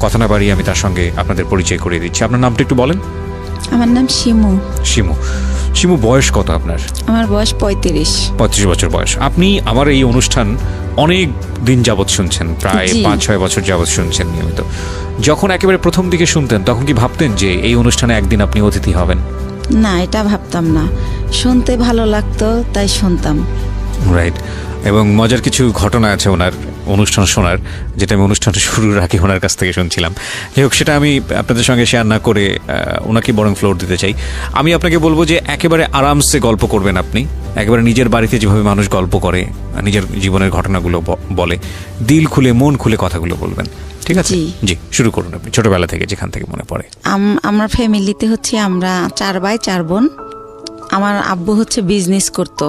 কথা না বাড়িয়ে আমি তার সঙ্গে আপনাদের পরিচয় করিয়ে দিচ্ছি। আপনার নামটা একটু বলেন। আমার নাম শিমু। শিমু, বয়স কত আপনার? আমার বয়স 35 বছর বয়স। আপনি আমার এই অনুষ্ঠান অনেক দিন যাবৎ শুনছেন, প্রায় 5-6 বছর যাবৎ শুনছেন নিয়মিত। যখন একেবারে প্রথম দিকে শুনতেন তখন কি ভাবতেন যে এই অনুষ্ঠানে একদিন আপনি অতিথি হবেন? না, এটা ভাবতাম না, শুনতে ভালো লাগতো তাই শুনতাম। রাইট। এবং মজার কিছু ঘটনা আছে ওনার অনুষ্ঠান শোনার, যেটা আমি অনুষ্ঠানটা শুরুর আগে ওনার কাছ থেকে শুনছিলাম। যাই হোক, সেটা আমি আপনাদের সঙ্গে শেয়ার না করে ওনাকে বরং ফ্লোর দিতে চাই। আমি আপনাকে বলবো যে একেবারে আরামসে গল্প করবেন আপনি, একেবারে নিজের বাড়িতে যেভাবে মানুষ গল্প করে, নিজের জীবনের ঘটনাগুলো বলে, দিল খুলে মন খুলে কথাগুলো বলবেন, ঠিক আছে? জি, শুরু করুন আপনি, ছোটবেলা থেকে যেখান থেকে মনে পড়ে। আমার ফ্যামিলিতে হচ্ছে আমরা 4 ভাই 4 বোন। আমার আব্বু হচ্ছে বিজনেস করতো।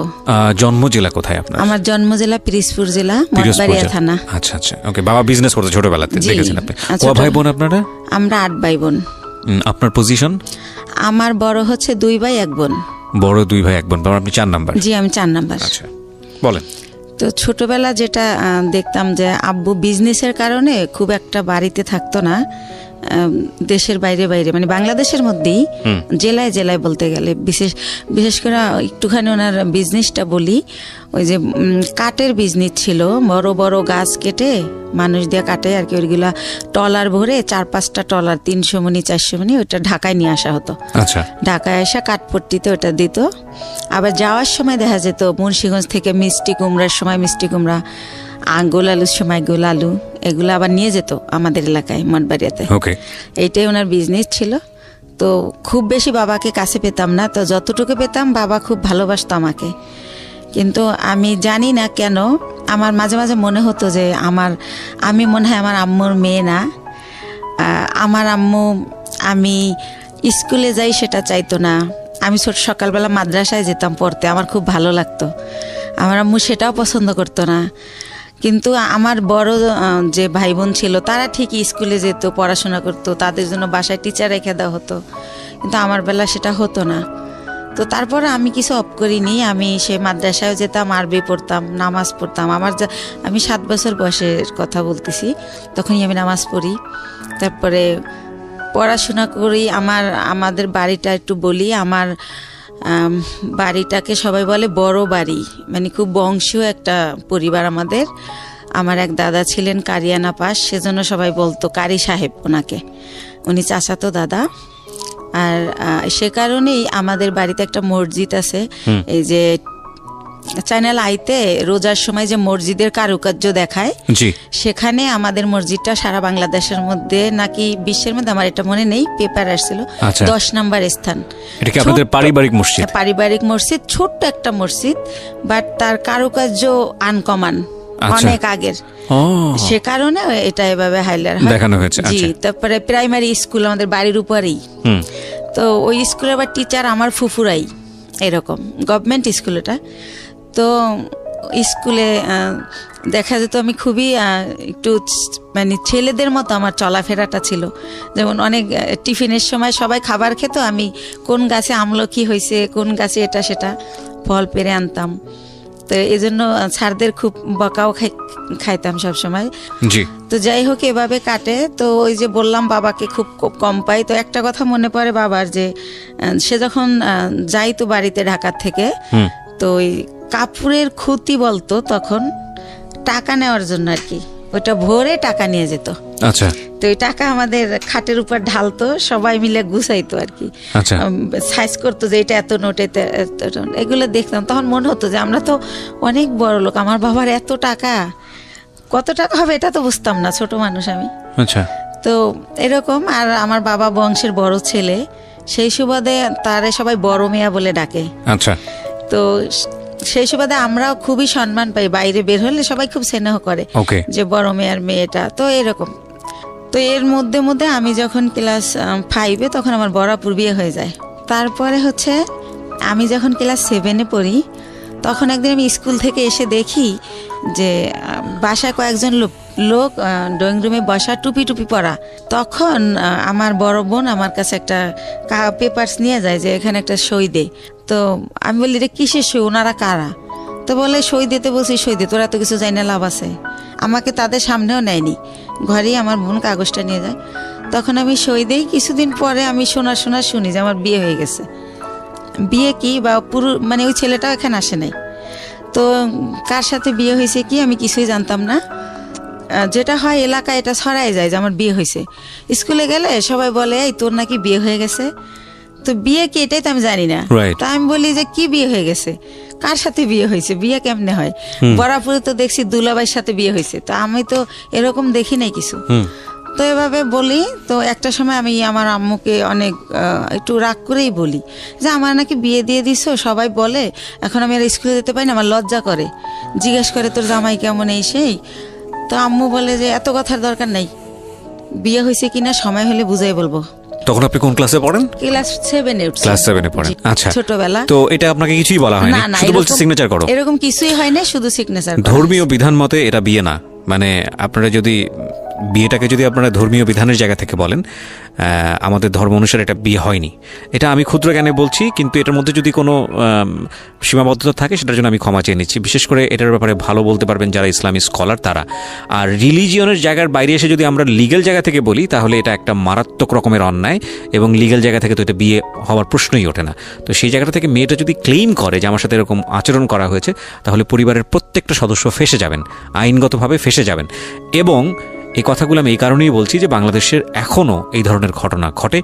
জন্ম জেলা কোথায় আপনার? আমার জন্ম জেলা পিরিজপুর জেলা, মঠবাড়িয়া থানা। আচ্ছা আচ্ছা, ওকে। বাবা বিজনেস করতে ছোটবেলাতে দেখেছেন আপনি। কয় ভাই বোন আপনারা? আমরা 8 ভাই বোন। আপনার পজিশন? আমার বড় হচ্ছে 2 ভাই 1 বোন। বড় 2 ভাই 1 বোন, আপনি 4 নাম্বার? জি, আমি 4 নাম্বার। আচ্ছা, বলেন। তো ছোটবেলা যেটা দেখতাম যে আব্বু বিজনেসের কারণে খুব একটা বাড়িতে থাকতো না, দেশের বাইরে বাইরে, মানে বাংলাদেশের মধ্যেই জেলায় জেলায় বলতে গেলে, বিশেষ করে একটুখানি ওনার বিজনেসটা বলি। ওই যে কাঠের বিজনেস ছিল, বড় বড় গাছ কেটে মানুষ দিয়ে কাটে আর কি, ওইগুলা টলার ভরে 4-5টা টলার 300 মণি 400 মণি ওইটা ঢাকায় নিয়ে আসা হতো। আচ্ছা, ঢাকায় আসা কাঠপট্টিতে ওটা দিত। আবার যাওয়ার সময় দেখা যেত মুন্সিগঞ্জ থেকে মিষ্টি কুমড়ার সময় মিষ্টি কুমড়া, গোল আলুর সময় গোল আলু, এগুলো আবার নিয়ে যেত আমাদের এলাকায় মঠবাড়িয়াতে। এইটাই ওনার বিজনেস ছিল। তো খুব বেশি বাবাকে কাছে পেতাম না, তো যতটুকু পেতাম বাবা খুব ভালোবাসতো আমাকে। কিন্তু আমি জানি না কেন আমার মাঝে মাঝে মনে হতো যে আমি মনে হয় আমার আম্মুর মেয়ে না। আমার আম্মু আমি স্কুলে যাই সেটা চাইতো না। আমি সকালবেলা মাদ্রাসায় যেতাম পড়তে, আমার খুব ভালো লাগতো। আমার আম্মু সেটাও পছন্দ করতো না। কিন্তু আমার বড় যে ভাই বোন ছিল তারা ঠিকই স্কুলে যেত, পড়াশোনা করতো, তাদের জন্য বাসায় টিচার রেখে দেওয়া হতো। কিন্তু আমার বেলা সেটা হতো না। তো তারপরে আমি কিছু অফ করিনি, আমি সে মাদ্রাসায় যেতাম, আরবি পড়তাম, নামাজ পড়তাম। আমি 7 বছর বয়সের কথা বলতেছি, তখনই আমি নামাজ পড়ি। তারপরে পড়াশোনা করি। আমাদের বাড়িটা একটু বলি, আমার বাড়িটাকে সবাই বলে বড় বাড়ি, মানে খুব বংশীয় একটা পরিবার আমাদের। আমার এক দাদা ছিলেন কারিয়ানা পাস, সেজন্য সবাই বলতো কারি সাহেব ওনাকে, উনি চাচাতো দাদা। আর সে কারণেই আমাদের বাড়িতে একটা মসজিদ আছে। এই যে চ্যানেল আইতে রোজার সময় যে মসজিদের কারুকার্য দেখায়, সেখানে আমাদের মসজিদটা সারা বাংলাদেশের মধ্যে নাকি বিশ্বের মধ্যে, আমার এটা মনে নেই, পেপার আসছিল 10 নম্বর স্থান। এটা কি আপনাদের পারিবারিক মসজিদ? পারিবারিক মসজিদ, ছোট্ট একটা মসজিদ, বাট তার কারুকার্য আনকমন, অনেক আগের। সে কারণে এটা এভাবে হাইলাইট দেখানো হয়েছে। জি, তারপরে প্রাইমারি স্কুল আমাদের বাড়ির উপরেই। তো ওই স্কুলে আবার টিচার আমার ফুফুরাই, এরকম গভর্নমেন্ট স্কুল এটা। তো স্কুলে দেখা যেত আমি খুবই একটু মানে ছেলেদের মতো আমার চলাফেরাটা ছিল। যেমন অনেক টিফিনের সময় সবাই খাবার খেত, আমি কোন গাছে আমলকি হয়েছে, কোন গাছে এটা সেটা ফল পেরে আনতাম। তো এই জন্য স্যারদের খুব বকাও খাইতাম সবসময়। তো যাই হোক, এভাবে কাটে। তো ওই যে বললাম বাবাকে খুব কম পাই। তো একটা কথা মনে পড়ে বাবার, যে সে যখন যাইতো বাড়িতে ঢাকার থেকে, তো ওই কাপড়ের খুঁতি বলতো তখন, টাকা নেওয়ার জন্য আর কি, ওইটা ভরে টাকা নিয়ে যেত। আচ্ছা, তো ওই টাকা আমাদের খাটের উপর ঢালতো, সবাই মিলে গুছাইতো আর কি, সাইজ করতো যে এটা এত নোট, এগুলো দেখতাম। তখন মনে হতো যে আমরা তো অনেক বড় লোক, আমার বাবার এত টাকা, কত টাকা হবে এটা তো বুঝতাম না, ছোট মানুষ আমি। আচ্ছা, তো এরকম। আর আমার বাবা বংশের বড় ছেলে, সেই সুবাদে তারে সবাই বড় মিয়া বলে ডাকে। আচ্ছা, তো সেই সুবাদে আমরাও খুবই সম্মান পাই, বাইরে বের হলে সবাই খুব স্নেহ করে যে বড় মেয়ের মেয়েটা। তো এরকম। তো এর মধ্যে মধ্যে আমি যখন ক্লাস 5-এ, তখন আমার বড়াপুর বিয়ে হয়ে যায়। তারপরে হচ্ছে আমি যখন ক্লাস 7-এ পড়ি, তখন একদিন আমি স্কুল থেকে এসে দেখি যে বাসায় কয়েকজন লোক ড্রয়িং রুমে বসা, টুপি পরা। তখন আমার বড় বোন আমার কাছে একটা পেপারস নিয়ে যায় যে এখানে একটা সই দে। তো আমি বলি, এটা কিসের সই, ওনারা কারা? তো বলে সই দিতে বলছি, সই দে, তোরা তো কিছু জানি না, লাভ আছে। আমাকে তাদের সামনেও নেয়নি, ঘরেই আমার বোন কাগজটা নিয়ে যায়, তখন আমি সই দেই। কিছুদিন পরে আমি শুনি যে আমার বিয়ে হয়ে গেছে। বিয়ে কি বা পুরো মানে ওই ছেলেটাও এখানে আসে নাই, তো কার সাথে বিয়ে হয়েছে কি আমি কিছুই জানতাম না। যেটা হয় এলাকায় এটা ছড়াই যায় যে আমার বিয়ে হয়েছে। স্কুলে গেলে সবাই বলে এই তোর নাকি বিয়ে হয়ে গেছে, তো বিয়ে কি এটাই তো আমি জানি না। Right. তা আমি বলি যে কি বিয়ে হয়ে গেছে, কার সাথে বিয়ে হয়েছে, বিয়ে কেমনে হয়? বরাপুরে তো দেখছি দুলাভাইয়ের সাথে বিয়ে হয়েছে, তো আমি তো এরকম দেখি নাই কিছু। তো এভাবে বলি, তো একটা সময় আমি আমার আম্মুকে অনেক একটু রাগ করেই বলি যে আমার নাকি বিয়ে দিয়ে দিছো, সবাই বলে এখন আমি আর স্কুলে যেতে পারি না, আমার লজ্জা করে, জিজ্ঞেস করে তোর জামাই কেমন এই সেই। তো আম্মু বলে যে এত কথার দরকার নাই, বিয়ে হয়েছে কিনা সময় হলে বুঝাই বলবো। তখন আপনি কোন ক্লাসে পড়েন? ক্লাস 7-এ উঠছি। ক্লাস 7-এ পড়েন, আচ্ছা। ছোটবেলা। তো এটা আপনাকে কিছুই বলা হয়নি, না না, শুধু বলছে সিগনেচার করো? এরকম কিছুই হয় না, শুধু সিগনেচার। ধর্মীয় বিধান মতে এটা বিয়ে না, মানে আপনারা যদি বিয়েটাকে যদি আপনারা ধর্মীয় বিধানের জায়গা থেকে বলেন, আমাদের ধর্ম অনুসারে এটা বিয়ে হয়নি। এটা আমি ক্ষুদ্র জ্ঞানে বলছি, কিন্তু এটার মধ্যে যদি কোনো সীমাবদ্ধতা থাকে সেটার জন্য আমি ক্ষমা চেয়ে নিচ্ছি। বিশেষ করে এটার ব্যাপারে ভালো বলতে পারবেন যারা ইসলামী স্কলার তারা। আর রিলিজিয়নের জায়গার বাইরে এসে যদি আমরা লিগ্যাল জায়গা থেকে বলি তাহলে এটা একটা মারাত্মক রকমের অন্যায়, এবং লিগ্যাল জায়গা থেকে তো এটা বিয়ে হওয়ার প্রশ্নই ওঠে না। তো সেই জায়গাটা থেকে মেয়েটা যদি ক্লেইম করে যে আমার সাথে এরকম আচরণ করা হয়েছে, তাহলে পরিবারের প্রত্যেকটা সদস্য ফেঁসে যাবেন, আইনগতভাবে ফেঁসে যাবেন। এবং এই কথাগুলো আমি এই কারণেই বলছি যে বাংলাদেশের এখনও এই ধরনের ঘটনা ঘটে।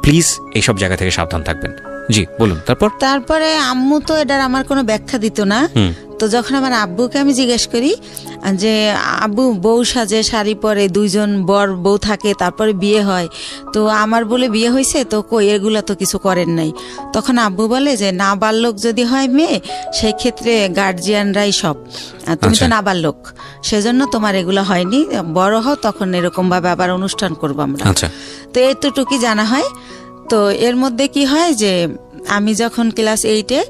প্লিজ এইসব জায়গা থেকে সাবধান থাকবেন। জি বলুন। তারপরে আম্মু তো এটার আমার কোনো ব্যাখ্যা দিত না। তো যখন আমার আব্বুকে আমি জিজ্ঞেস করি যে আব্বু বউ সাজে, শাড়ি পরে, 2জন বর বউ থাকে, তারপরে বিয়ে হয়, তো আমার বলে বিয়ে হয়েছে, তো কই এগুলো তো কিছু করেন নাই। তখন আব্বু বলে যে নাবালক যদি হয় মেয়ে, সেই ক্ষেত্রে গার্জিয়ানরাই সব, তুমি তো নাবালক, সেজন্য তোমার এগুলো হয়নি, বড় হও তখন এরকম ভাবে আবার অনুষ্ঠান করবো আমরা। তো এতটুকুই জানা হয়। তো এর মধ্যে কি হয় যে আমি যখন ক্লাস 8-এ,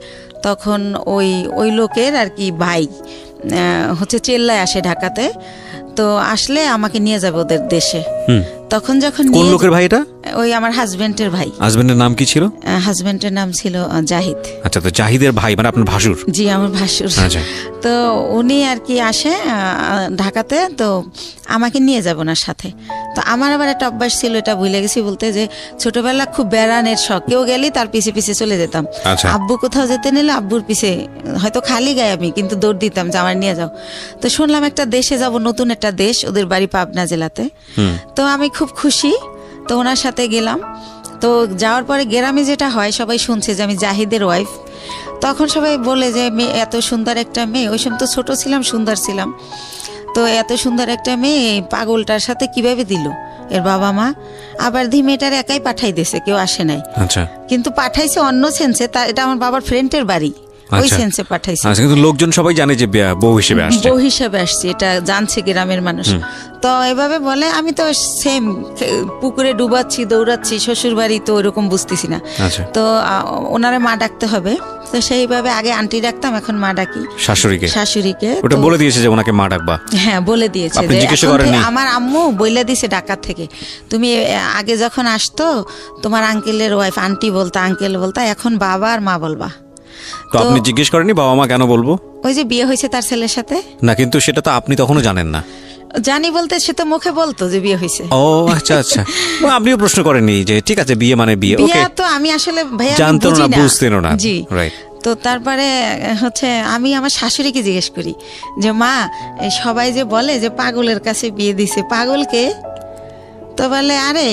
তখন ওই লোকের আর কি ভাই হচ্ছে চেল্লায় আসে ঢাকাতে, তো আসলে আমাকে নিয়ে যাবে ওদের দেশে। তখন যখন কোন লোকের ভাই এটা? ওই আমার হাজবেন্ডের ভাই। হাজবেন্ডের নাম কি ছিল? হাজবেন্ডের নাম ছিল জাহিদ। আচ্ছা, তো জাহিদের ভাই মানে আপনার ভাসুর? জি, আমার ভাসুর। আচ্ছা। তো উনি আর কি আসে ঢাকাতে, তো আমাকে নিয়ে যাব না সাথে। তো আমার আবার একটা অভ্যাস ছিল, এটা ভুলে গেছি বলতে, যে ছোটবেলা খুব বেড়ানের শখ, কেউ গেলেই তার পিছে পিছে চলে যেতাম। আব্বু কোথাও যেতে নিলে আব্বুর পিছে, হয়তো খালি গায়ে আমি, কিন্তু দৌড় দিতাম যে আমার নিয়ে যাও। তো শুনলাম একটা দেশে যাব, নতুন একটা দেশ, ওদের বাড়ি পাবনা জেলাতে। তো আমি খুব খুশি, তো ওনার সাথে গেলাম। তো যাওয়ার পরে গ্রামে যেটা হয়, সবাই শুনছে যে আমি জাহিদের ওয়াইফ। তখন সবাই বলে যে মেয়ে, এত সুন্দর একটা মেয়ে, ওই সময় তো ছোট ছিলাম, সুন্দর ছিলাম, তো এত সুন্দর একটা মেয়ে পাগলটার সাথে কিভাবে দিল এর বাবা মা। আবার মেয়েটার একাই পাঠাই দিয়েছে, কেউ আসে নাই। আচ্ছা। কিন্তু পাঠাইছে অন্য সেন্সে, এটা আমার বাবার ফ্রেন্ডের বাড়ি, ওই সেন্সে পাঠাইছে। কিন্তু লোকজন সবাই জানে যে বউ হিসেবে আসছে, এটা জানছে গ্রামের মানুষ। তো এভাবে বলে, আমি তো সেম পুকুরে ডুবাচ্ছি, দৌড়াচ্ছি, শ্বশুর বাড়ি, তো ওইরকম বুঝতেছি না। তো ওনারে মা ডাকতে হবে, তো সেইভাবে আগে আন্টি ডাকতাম, এখন মা ডাকি শাশুড়িকে। ওটা বলে দিয়েছে যে ওনাকে মা ডাকবা? হ্যাঁ, বলে দিয়েছে। আমার আম্মু বলে দিয়েছে ঢাকা থেকে, তুমি আগে যখন আসতো তোমার আঙ্কেলের ওয়াইফ আন্টি বলতা, আঙ্কেল বলতা, এখন বাবা আর মা বলবা। তো আপনি জিজ্ঞেস করেননি বাবা মা কেন বলবো? ওই যে বিয়ে হয়েছে তার ছেলের সাথে। না, কিন্তু সেটা তো আপনি তখনও জানেন না। জানি বলতে সে তো মুখে বলতো যে বিয়ে হয়েছে। ও আচ্ছা আচ্ছা। আপনিও প্রশ্ন করেননি যে ঠিক আছে বিয়ে মানে বিয়ে? ওকে, তো আমি আসলে ভাইয়া জানতেন না, বুঝতেন না। জি, রাইট। তো তারপরে হচ্ছে আমি আমার শাশুড়িকে জিজ্ঞেস করি যে মা, সবাই যে বলে যে পাগলের কাছে বিয়ে দিছে, পাগলকে? তো বলে আরে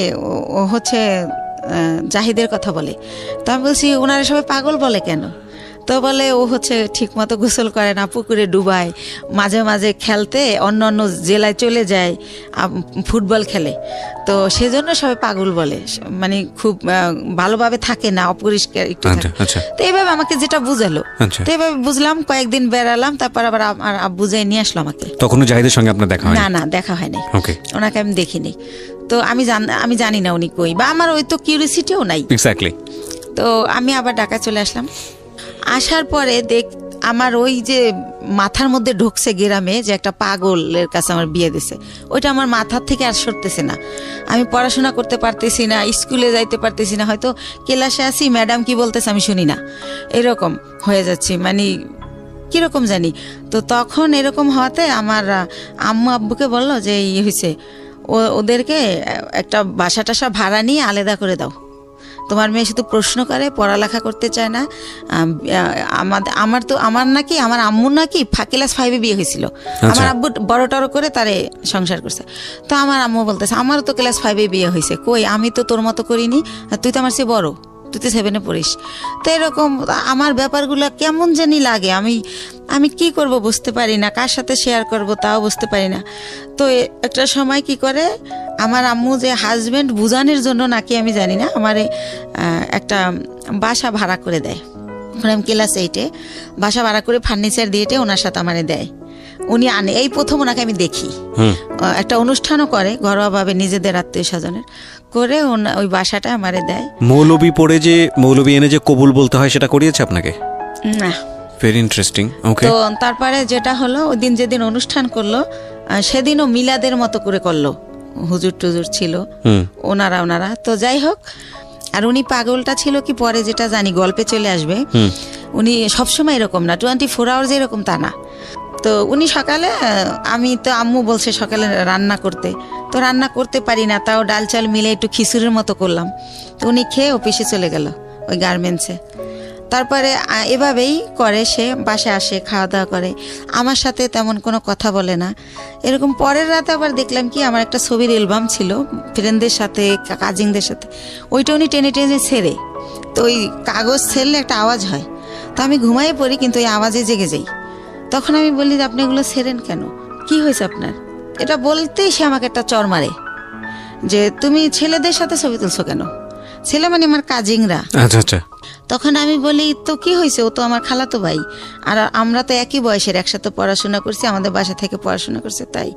ও হচ্ছে জাহিদের কথা বলে। তো আমি বলছি ওনারা সবাই পাগল বলে কেন? তো বলে ও হচ্ছে ঠিক মতো গোসল করে না, পুকুরে ডুবায়, মাঝে মাঝে খেলতে অন্য অন্য জেলায় চলে যায়, ফুটবল খেলে, তো সেজন্য সবাই পাগল বলে, মানে খুব ভালোভাবে থাকে না, অপরিষ্কার একটু থাকে। তো এইভাবে আমাকে যেটা বুঝালো, তো এইভাবে বুঝলাম, কয়েকদিন বেড়ালাম, তারপর আবার আমার আব্বু যাই নিয়ে আসলো আমাকে। তখন জাহিদের সঙ্গে আপনার দেখা হয়? না, দেখা হয়নি, ওনাকে আমি দেখিনি। তো আমি জানি না উনি কই, বা আমার ওই তো কিউরিসিটিও নাই। এক্স্যাক্টলি। তো আমি আবার ঢাকা চলে আসলাম। আসার পরে আমার ওই যে মাথার মধ্যে ঢুকছে গ্রামে যে একটা পাগলের কাছে আমার বিয়ে দিছে, ওইটা আমার মাথার থেকে আর সরতেছে না। আমি পড়াশোনা করতে পারতেছি না, স্কুলে যাইতে পারতেছি না, হয়তো ক্লাসে আসি ম্যাডাম কি বলতেছে আমি শুনি না, এরকম হয়ে যাচ্ছি, মানে কিরকম জানি। তো তখন এরকম হওয়াতে আমার আম্মু আব্বুকে বললো যে ইয়ে হয়েছে, ওদেরকে একটা বাসা টাসা ভাড়া নিয়ে আলাদা করে দাও। তোমার মেয়ে শুধু প্রশ্ন করে, পড়ালেখা করতে চায় না। আমার নাকি আমার আম্মুর নাকি ক্লাস 5-এ বিয়ে হয়েছিল। আমার আব্বু বড় টড় করে তারে সংসার করছে। তো আমার আম্মু বলতেছে আমারও তো ক্লাস 5-এ বিয়ে হয়েছে, কই আমি তো তোর মতো করিনি, তুই তো আমার চেয়ে বড়, তুই তো 7-এ পড়িস। তো এরকম আমার ব্যাপারগুলো কেমন জানি লাগে, আমি কি করব বুঝতে পারি না, কার সাথে শেয়ার করব তাও বুঝতে পারি না। তো একটা সময় কি করে আমার আম্মু যে হাজবেন্ড বুঝানোর জন্য নাকি আমি জানি না, আমার একটা বাসা ভাড়া করে দেয়। আমি ক্লাস 8-এ বাসা ভাড়া করে ফার্নিচার দিয়ে ওনার সাথে আমারে দেয়। উনি আনে, এই প্রথম ওনাকে আমি দেখি। একটা অনুষ্ঠানও করে ঘরোয়াভাবে নিজেদের আত্মীয় স্বজনের করে, ওই বাসাটা আমারে দেয়। মৌলবি পড়ে যে মৌলবি এনে যে কবুল বলতে হয় সেটা করিয়েছে আপনাকে? না। Very interesting. ওকে। তো তারপরে যেটা হলো, ওই দিন যেদিন অনুষ্ঠান করলো সেদিনও মিলাদের মতো করে করলো, হুজুর টুজুর ছিল ওনারা। তো যাই হোক, আর উনি পাগলটা ছিল কি পরে যেটা জানি গল্পে চলে আসবে, উনি সবসময় এরকম না, 24 আওয়ার্স এরকম তা না। তো উনি সকালে, আমি তো আম্মু বলছে সকালে রান্না করতে, তো রান্না করতে পারি না, তাও ডাল চাল মিলে একটু খিচুড়ির মতো করলাম। তো উনি খেয়ে অফিসে চলে গেল ওই গার্মেন্টসে। তারপরে এভাবেই করে, সে বাসায় আসে, খাওয়া দাওয়া করে, আমার সাথে তেমন কোনো কথা বলে না। এরকম পরের রাতে আবার দেখলাম কি, আমার একটা ছবির অ্যালবাম ছিল ফ্রেন্ডদের সাথে, কাজিনদের সাথে, ওইটা উনি টেনে টেনে ছেড়ে, তো ওই কাগজ ছেড়লে একটা আওয়াজ হয়, তো আমি ঘুমাইয়ে পড়ি কিন্তু ওই আওয়াজে জেগে যাই। তখন আমি বলি যে আপনি এগুলো ছেড়েন কেন, কি হয়েছে আপনার? এটা বলতেই সে আমাকে একটা চর মারে যে তুমি ছেলেদের সাথে ছবি তুলছো কেন? ছেলে মানে আমার কাজিনরা। আচ্ছা আচ্ছা। তখন আমি বলি তো কি হয়েছে, ও তো আমার খালাতো ভাই, আর আমরা তো একই বয়সের, একসাথে পড়াশোনা করছি, আমাদের বাসা থেকে পড়াশোনা করছে, তাই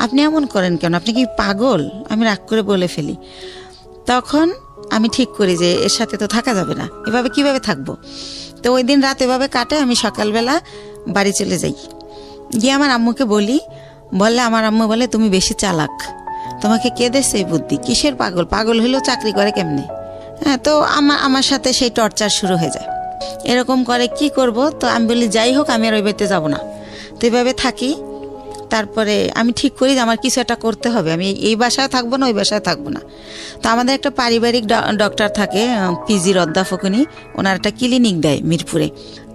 আপনি এমন করেন কেন, আপনি কি পাগল? আমি রাগ করে বলে ফেলি। তখন আমি ঠিক করি যে এর সাথে তো থাকা যাবে না, এভাবে কিভাবে থাকবো। তো ওই দিন রাত এভাবে কাটে, আমি সকালবেলা বাড়ি চলে যাই, গিয়ে আমার আম্মুকে বললে আমার আম্মু বলে তুমি বেশি চালাক, তোমাকে কে দেছে এই বুদ্ধি, কিসের পাগল, পাগল হলেও চাকরি করে কেমনে? হ্যাঁ, তো আমার সাথে সেই টর্চার শুরু হয়ে যায়, এরকম করে, কি করব। তো আমি বলি যাই হোক আমি আর ওই বাড়িতে যাবো না, তো এভাবে থাকি। তারপরে আমি ঠিক করি যে আমার কিছু একটা করতে হবে, আমি এই বাসায় থাকবো না, ওই বাসায় থাকবো না। তো আমাদের একটা পারিবারিক ডক্টর থাকে, পিজির অধ্যাপক, ওনার একটা ক্লিনিক দেয় মিরপুরে।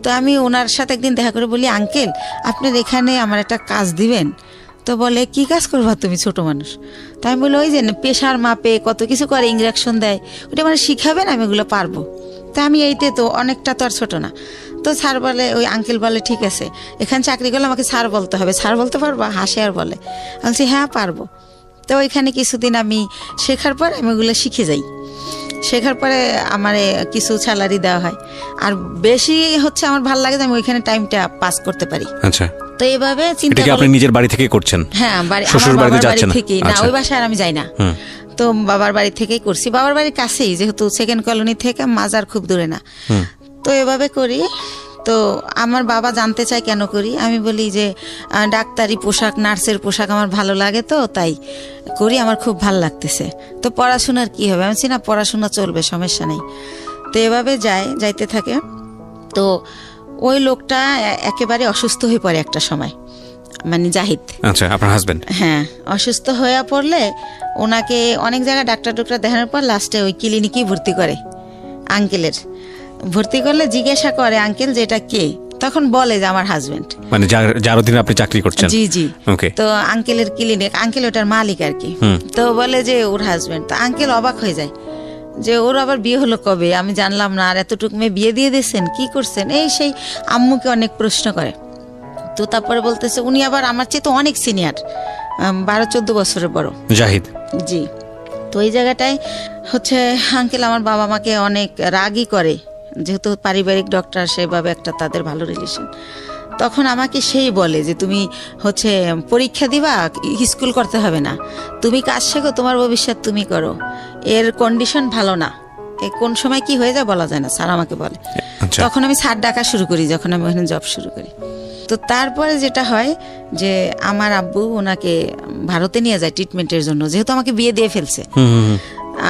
তো আমি ওনার সাথে একদিন দেখা করে বলি আঙ্কেল আপনার এখানে আমার একটা কাজ দিবেন? তো বলে কি কাজ করবা তুমি, ছোট মানুষ? তো আমি বলি ওই যে প্রেশার মাপে কত কিছু করে, ইঞ্জেকশন দেয়, ওটা মানে শিখাবেন, আমি ওগুলো পারবো। তা আমি এইতে তো অনেকটা তো আর ছোট না। তো স্যার বলে, ওই আঙ্কেল বলে ঠিক আছে এখানে চাকরি করলে আমাকে স্যার বলতে হবে, স্যার বলতে পারবা? হাসে আর বলে। আমি বলছি হ্যাঁ পারবো। তো ওইখানে কিছুদিন আমি শেখার পর আমি ওগুলো শিখে যাই। শেখার পরে আমার কিছু স্যালারি দেওয়া হয়, আর বেশি হচ্ছে আমার ভালো লাগে যে আমি ওইখানে টাইমটা পাস করতে পারি। আচ্ছা। তো এইভাবে চিন্তা এটা কি আপনি নিজের বাড়ি থেকে করছেন? হ্যাঁ, শ্বশুর বাড়িতে যাচ্ছেন না? থেকেই না, ওই বাসায় আমি যাই না। তো বাবার বাড়ি থেকেই করছি, বাবার বাড়ির কাছেই, যেহেতু সেকেন্ড কলোনি থেকে মাজার খুব দূরে না। তো এভাবে করি। তো আমার বাবা জানতে চায় কেন করি, আমি বলি যে ডাক্তারি পোশাক, নার্সের পোশাক আমার ভালো লাগে, তো তাই করি, আমার খুব ভালো লাগতেছে। তো পড়াশোনার কি হবে, আমি না পড়াশোনা চলবে, সমস্যা নেই। তো এভাবে যাইতে থাকে। তো ওই লোকটা একেবারে অসুস্থ হয়ে পড়ে একটা সময়, মানে জাহিদ। আচ্ছা, আপনার হাজবেন্ড? হ্যাঁ, অসুস্থ হয়ে পড়লে ওনাকে অনেক জায়গায় ডাক্তার দেখানোর পর লাস্টে ওই ক্লিনিকেই ভর্তি করে আঙ্কেলের। ভর্তি করলে জিজ্ঞাসা করে আঙ্কেল যে এটা কে, তখন বলে যে আমার হাজবেন্ড, মানে যার অধীনে আপনি চাকরি করছেন? জি জি। ওকে। তো আঙ্কেলের ক্লিনিক, আঙ্কেল ওটার মালিক আর কি। তো বলে যে ওর হাজবেন্ড। তো আঙ্কেল অবাক হয়ে যায় যে ওর আবার বিয়ে হলো কবে, আমি জানলাম না, আর এতটুকু মেয়ে বিয়ে দিয়ে দিয়েছেন, কি করছেন, এই সেই আম্মুকে অনেক প্রশ্ন করে। তো তারপরে বলতেছে উনি আবার আমার চেয়ে তো অনেক সিনিয়র, 12-14 বছরের বড়, জাহিদ। জি। তো এই জায়গাটায় হচ্ছে আঙ্কেল আমার বাবা মাকে অনেক রাগই করে, যেহেতু পারিবারিক ডক্টর, সেভাবে একটা তাদের ভালো রিলেশন। তখন আমাকে সেই বলে যে তুমি হচ্ছে পরীক্ষা দিবা, স্কুল করতে হবে না, তুমি কাজ শেখো, তোমার ভবিষ্যৎ তুমি করো, এর কন্ডিশন ভালো না, এ কোন সময় কি হয়ে যায় বলা যায় না, স্যার আমাকে বলে। তখন আমি স্যার ডাকা শুরু করি যখন আমি ওখানে জব শুরু করি। তো তারপরে যেটা হয় যে আমার আব্বু ওনাকে ভারতে নিয়ে যায় ট্রিটমেন্টের জন্য, যেহেতু আমাকে বিয়ে দিয়ে ফেলছে।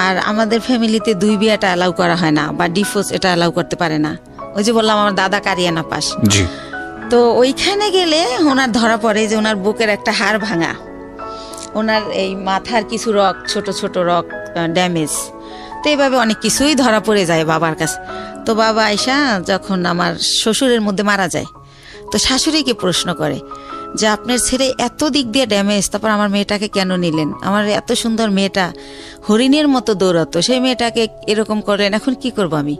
আর আমাদের ফ্যামিলিতে 2 বিয়েটা অ্যালাউ করা হয় না, বা ডিভোর্স এটা অ্যালাউ করতে পারে না। ওই যে বললাম আমার দাদা কারিয়ানা পাস। তো ওইখানে গেলে ওনার ধরা পড়ে যে ওনার বুকের একটা হাড় ভাঙা, ওনার এই মাথার কিছু রক, ছোট ছোট রক ড্যামেজ। তো এইভাবে অনেক কিছুই ধরা পড়ে যায় বাবার কাছে। তো বাবা আইসা যখন আমার শ্বশুরের মধ্যে মারা যায়, তো শাশুড়িকে প্রশ্ন করে যে আপনার ছেলে এত দিক দিয়ে ড্যামেজ, তারপর আমার মেয়েটাকে কেন নিলেন? আমার এত সুন্দর মেয়েটা হরিণের মতো দৌড়াতো, সেই মেয়েটাকে এরকম করলেন, এখন কি করব আমি?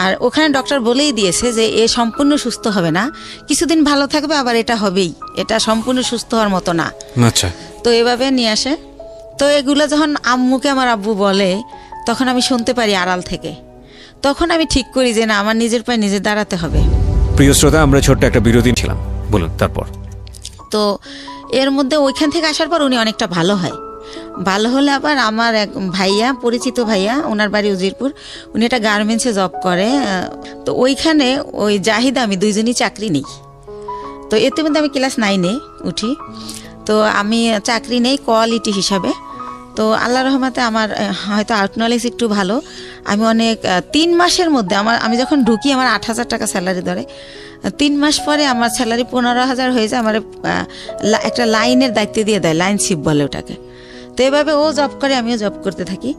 আর ওখানে ডক্টর বলেই দিয়েছে যে এ সম্পূর্ণ সুস্থ হবে না, কিছুদিন ভালো থাকবে, আবার এটা হবেই, এটা সম্পূর্ণ সুস্থ হওয়ার মতো না। আচ্ছা। তো এভাবে নিয়ে আসে। তো এগুলো যখন আম্মুকে আমার আব্বু বলে, তখন আমি শুনতে পারি আড়াল থেকে। তখন আমি ঠিক করি যে না, আমার নিজের পায়ে নিজে দাঁড়াতে হবে। প্রিয় শ্রোতা, আমরা ছোট্ট একটা বিরতি ছিলাম, বলুন তারপর। তো এর মধ্যে ওইখান থেকে আসার পর উনি অনেকটা ভালো হয়। ভালো হলে আবার আমার এক ভাইয়া, পরিচিত ভাইয়া, ওনার বাড়ি উজিরপুর, উনি একটা গার্মেন্টসে জব করে। তো ওইখানে ওই জাহিদা আমি দুইজনই চাকরি নিই। তো এতে মধ্যে আমি ক্লাস 9-এ উঠি। তো আমি চাকরি নেই কোয়ালিটি হিসাবে। তো আল্লাহ রহমতে আমার হয়তো আউট নলেজ একটু ভালো। আমি অনেক 3 মাসের মধ্যে আমি যখন ঢুকি আমার 8,000 টাকা স্যালারি ধরে। 3 মাস পরে আমার স্যালারি 15,000 হয়ে যায়। আমার একটা লাইনের দায়িত্ব দিয়ে দেয়, লাইন শিপ বলে ওটাকে। তো এভাবে ও জব করে, আমিও জব করতে থাকি।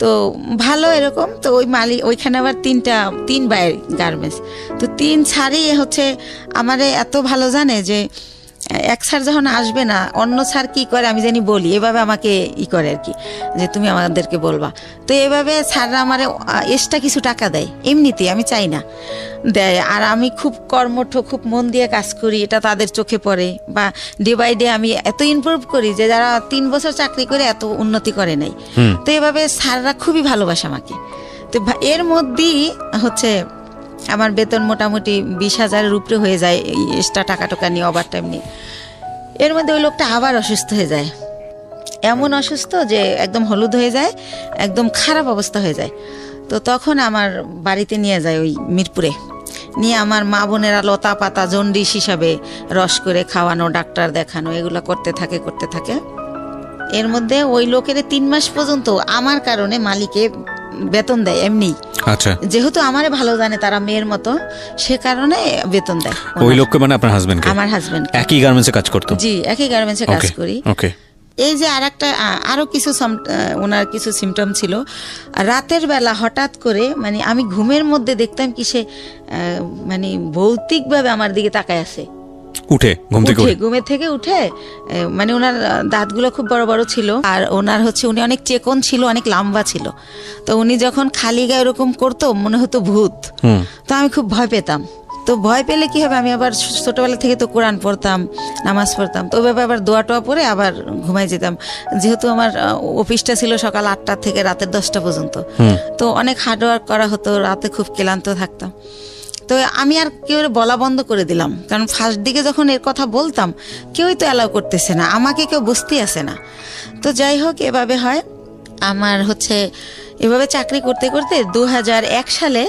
তো ভালো এরকম। তো ওই মালিক ওইখানে আবার 3 বাইরের গার্মেন্টস। তো 3 ছাড়ই হচ্ছে আমারে এত ভালো জানে যে এক স্যার যখন আসবে না, অন্য স্যার কি করে আমি জানি বলি, এভাবে আমাকে করে আর কি, যে তুমি আমাদেরকে বলবা। তো এভাবে স্যাররা আমার এক্সট্রা কিছু টাকা দেয়, এমনিতেই, আমি চাই না, দেয়। আর আমি খুব কর্মঠ, খুব মন দিয়ে কাজ করি, এটা তাদের চোখে পড়ে। বা ডে বাই ডে আমি এত ইমপ্রুভ করি যে যারা 3 বছর চাকরি করে এত উন্নতি করে নাই। তো এভাবে স্যাররা খুবই ভালোবাসে আমাকে। তো এর মধ্যেই হচ্ছে আমার বেতন মোটামুটি 20,000-এর উপরে হয়ে যায়, এই এক্সট্রা টাকা নিয়ে, ওভার টাইম নিয়ে। এর মধ্যে ওই লোকটা আবার অসুস্থ হয়ে যায়, এমন অসুস্থ যে একদম হলুদ হয়ে যায়, একদম খারাপ অবস্থা হয়ে যায়। তো তখন আমার বাড়িতে নিয়ে যায় ওই মিরপুরে, নিয়ে আমার মা বোনেরা লতা পাতা জন্ডিস হিসাবে রস করে খাওয়ানো, ডাক্তার দেখানো, এগুলো করতে থাকে। এর মধ্যে ওই লোকের 3 মাস পর্যন্ত আমার কারণে মালিকে বেতন দেয় এমনি। আচ্ছা। যেহেতু আমারে ভালো জানে তারা মেয়ের মতো, সে কারণে বেতন দেয়। ওই লোককে মানে আপনার হাজবেন্ড? আমার হাজবেন্ড একই গার্মেন্টসে কাজ করতো? জি, একই গার্মেন্টসে কাজ করি। ওকে। এই যে আরো কিছু ওনার কিছু সিমটম ছিল। রাতের বেলা হঠাৎ করে মানে আমি ঘুমের মধ্যে দেখতাম কি সে মানে ভৌতিকভাবে আমার দিকে তাকায় আছে। ঘুমের থেকে উঠে, মানে ওনার দাঁতগুলো খুব বড় বড় ছিল, আর ওনার হচ্ছে উনি অনেক চেকন ছিল, অনেক লম্বা ছিল। তো উনি যখন খালি গায়ে এরকম করতো মনে হতো ভূত। তো আমি খুব ভয় পেতাম। তো ভয় পেলে কি হবে, আমি আবার ছোটবেলা থেকে তো কোরআন পড়তাম, নামাজ পড়তাম। তো ওইভাবে আবার দোয়া টোয়া পরে আবার ঘুমাই যেতাম। যেহেতু আমার অফিসটা ছিল সকাল 8টা থেকে রাতের 10টা পর্যন্ত, তো অনেক হার্ডওয়ার্ক করা হতো, রাতে খুব ক্লান্ত থাকতাম। তো আমি আর কেউ বলা বন্ধ করে দিলাম, কারণ ফার্স্ট দিকে যখন এর কথা বলতাম কেউই তো অ্যালাউ করতেছে না, আমাকে কেউ বুঝতেই আসে না। তো যাই হোক, এভাবে হয় আমার হচ্ছে। এভাবে চাকরি করতে করতে 2001 সালে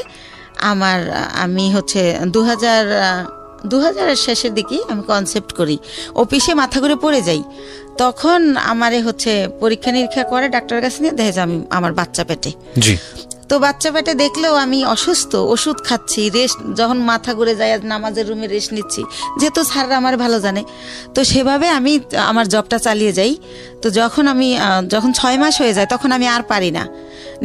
আমি হচ্ছে 2000-এর শেষের দিকে আমি কনসেপ্ট করি, অফিসে মাথা ঘুরে পড়ে যাই। তখন আমারে হচ্ছে পরীক্ষা নিরীক্ষা করে ডাক্তারের কাছে নিয়ে দেখে যে আমার বাচ্চা পেটে। জি। তো বাচ্চা পেটে দেখলেও আমি অসুস্থ, ওষুধ খাচ্ছি, রেস্ট, যখন মাথা ঘুরে যায় নামাজের রুমে রেস্ট নিচ্ছি, যেহেতু স্যাররা আমার ভালো জানে। তো সেভাবে আমি আমার জবটা চালিয়ে যাই। তো যখন 6 মাস হয়ে যায় তখন আমি আর পারি না,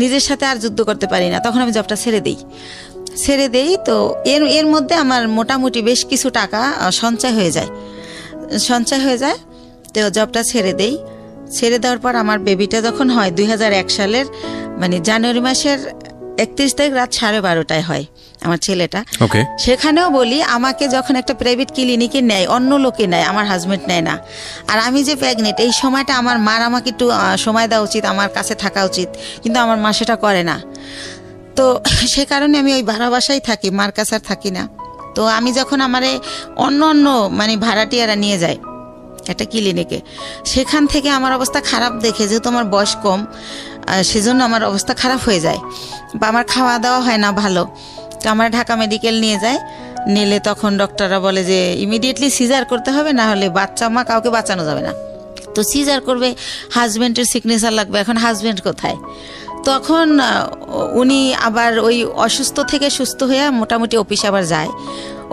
নিজের সাথে আর যুদ্ধ করতে পারি না, তখন আমি জবটা ছেড়ে দেই। তো এর মধ্যে আমার মোটামুটি বেশ কিছু টাকা সঞ্চয় হয়ে যায়। তো জবটা ছেড়ে দেওয়ার পর আমার বেবিটা যখন হয় 2001 সালের মানে জানুয়ারি মাসের 31 তারিখ রাত 12:30টায় হয় আমার ছেলেটা। সেখানেও বলি, আমাকে যখন একটা প্রাইভেট ক্লিনিকে নেয়, অন্য লোকে নেয়, আমার হাজবেন্ড নেয় না। আর আমি যে প্রেগনেন্ট, এই সময়টা আমার মার আমাকে একটু সময় দেওয়া উচিত, আমার কাছে থাকা উচিত, কিন্তু আমার মা সেটা করে না। তো সে কারণে আমি ওই ভাড়া বাসায় থাকি, মার কাছে আর থাকি না। তো আমি যখন আমারে অন্য মানে ভাড়াটিয়ারা নিয়ে যায় একটা ক্লিনিকে, সেখান থেকে আমার অবস্থা খারাপ দেখে, যেহেতু আমার বয়স কম, সেজন্য আমার অবস্থা খারাপ হয়ে যায়, বা আমার খাওয়া দাওয়া হয় না ভালো। তো আমার ঢাকা মেডিকেল নিলে তখন ডক্টররা বলে যে ইমিডিয়েটলি সিজার করতে হবে, না হলে বাচ্চা মা কাউকে বাঁচানো যাবে না। তো সিজার করবে, হাজব্যান্ডের সিগনেচার লাগবে। এখন হাজব্যান্ড কোথায়? তখন উনি আবার ওই অসুস্থ থেকে সুস্থ হয়ে মোটামুটি অফিসে আবার যায়।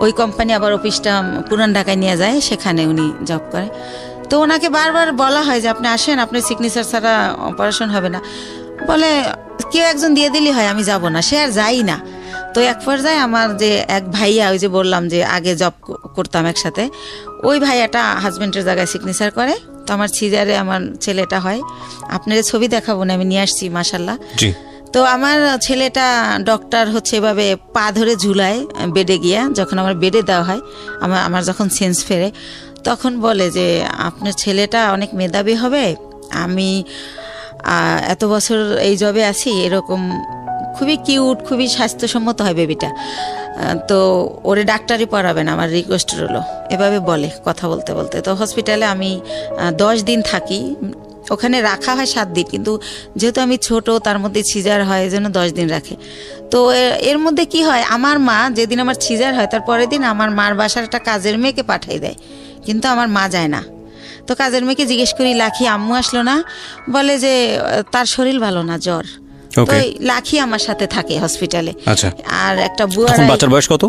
ওই কোম্পানি আবার অফিসটা পুরান ঢাকায় নিয়ে যায়, সেখানে উনি জব করে। তো ওনাকে বারবার বলা হয় যে আপনি আসেন, আপনার সিগনেচার ছাড়া অপারেশন হবে না। বলে কেউ একজন দিয়ে দিলি হয়, আমি যাব না, সে আর যাই না। তো এক পর্যায়ে আমার যে এক ভাইয়া, ওই যে বললাম যে আগে জব করতাম একসাথে, ওই ভাইয়াটা হাজবেন্ডের জায়গায় সিগনেচার করে। তো আমার সিজারে আমার ছেলেটা হয়। আপনার ছবি দেখাবো না, আমি নিয়ে আসছি মাশাল্লাহ। জি। তো আমার ছেলেটা ডক্টর হচ্ছে এভাবে পা ধরে ঝুলায় বেডে গিয়া, যখন আমার বেডে দেওয়া হয়, আমার যখন সেন্স ফেরে, তখন বলে যে আপনার ছেলেটা অনেক মেধাবী হবে, আমি এত বছর এই জবে আছি, এরকম খুবই কিউট, খুবই স্বাস্থ্যসম্মত হয় বেবিটা, তো ওরে ডাক্তারি পড়াবেন, আমার রিকোয়েস্ট রইল, এভাবে বলে কথা বলতে বলতে। তো হসপিটালে আমি 10 দিন থাকি, ওখানে রাখা হয় 7 দিন, কিন্তু যেহেতু আমি ছোট, তার মধ্যে সিজার হয়, এজন্য 10 দিন রাখে। তো এর মধ্যে কি হয়, আমার মা যেদিন আমার সিজার হয় তার পরের দিন আমার মার বাসার একটা কাজের মেয়েকে পাঠিয়ে দেয়, কিন্তু আমার মা যায় না। তো কাজের মেয়েকে জিজ্ঞেস করি, লাখি আম্মু আসলো না? বলে যে তার শরীর ভালো না, জ্বর। তো লাখি আমার সাথে থাকে হসপিটালে। আচ্ছা। আর একটা বুয়া, বাচ্চার বয়স কত?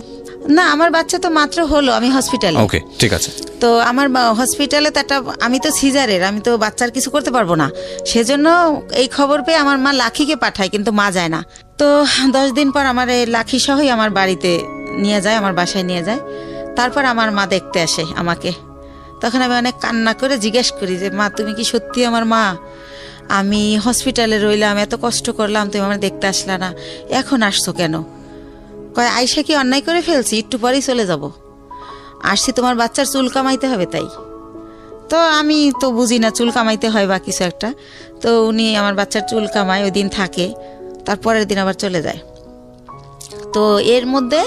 না আমার বাচ্চা তো মাত্র হলো, আমি হসপিটালে। ওকে, ঠিক আছে। তো আমার হসপিটালে তো একটা, আমি তো সিজারের, আমি তো বাচ্চার কিছু করতে পারবো না, সেজন্য এই খবর পেয়ে আমার মা লাখিকে পাঠায়, কিন্তু মা যায় না। তো 10 দিন পর আমার এই লাখি সহই আমার বাড়িতে নিয়ে যায়, আমার বাসায় নিয়ে যায়। তারপর আমার মা দেখতে আসে আমাকে। তখন আমি অনেক কান্না করে জিজ্ঞেস করি যে মা, তুমি কি সত্যি আমার মা? আমি হসপিটালে রইলাম, এত কষ্ট করলাম, তুমি আমার দেখতে আসলা না, এখন আসছো কেন? কয় আয়সা কি অন্যায় করে ফেলছি, একটু পরেই চলে যাব, আসছি তোমার বাচ্চার চুল কামাইতে হবে তাই। তো আমি তো বুঝি না চুল কামাইতে হয় বা কিছু একটা। তো উনি আমার বাচ্চার চুল কামায়, ওই দিন থাকে, তারপরের দিন আবার চলে যায়। তো এর মধ্যে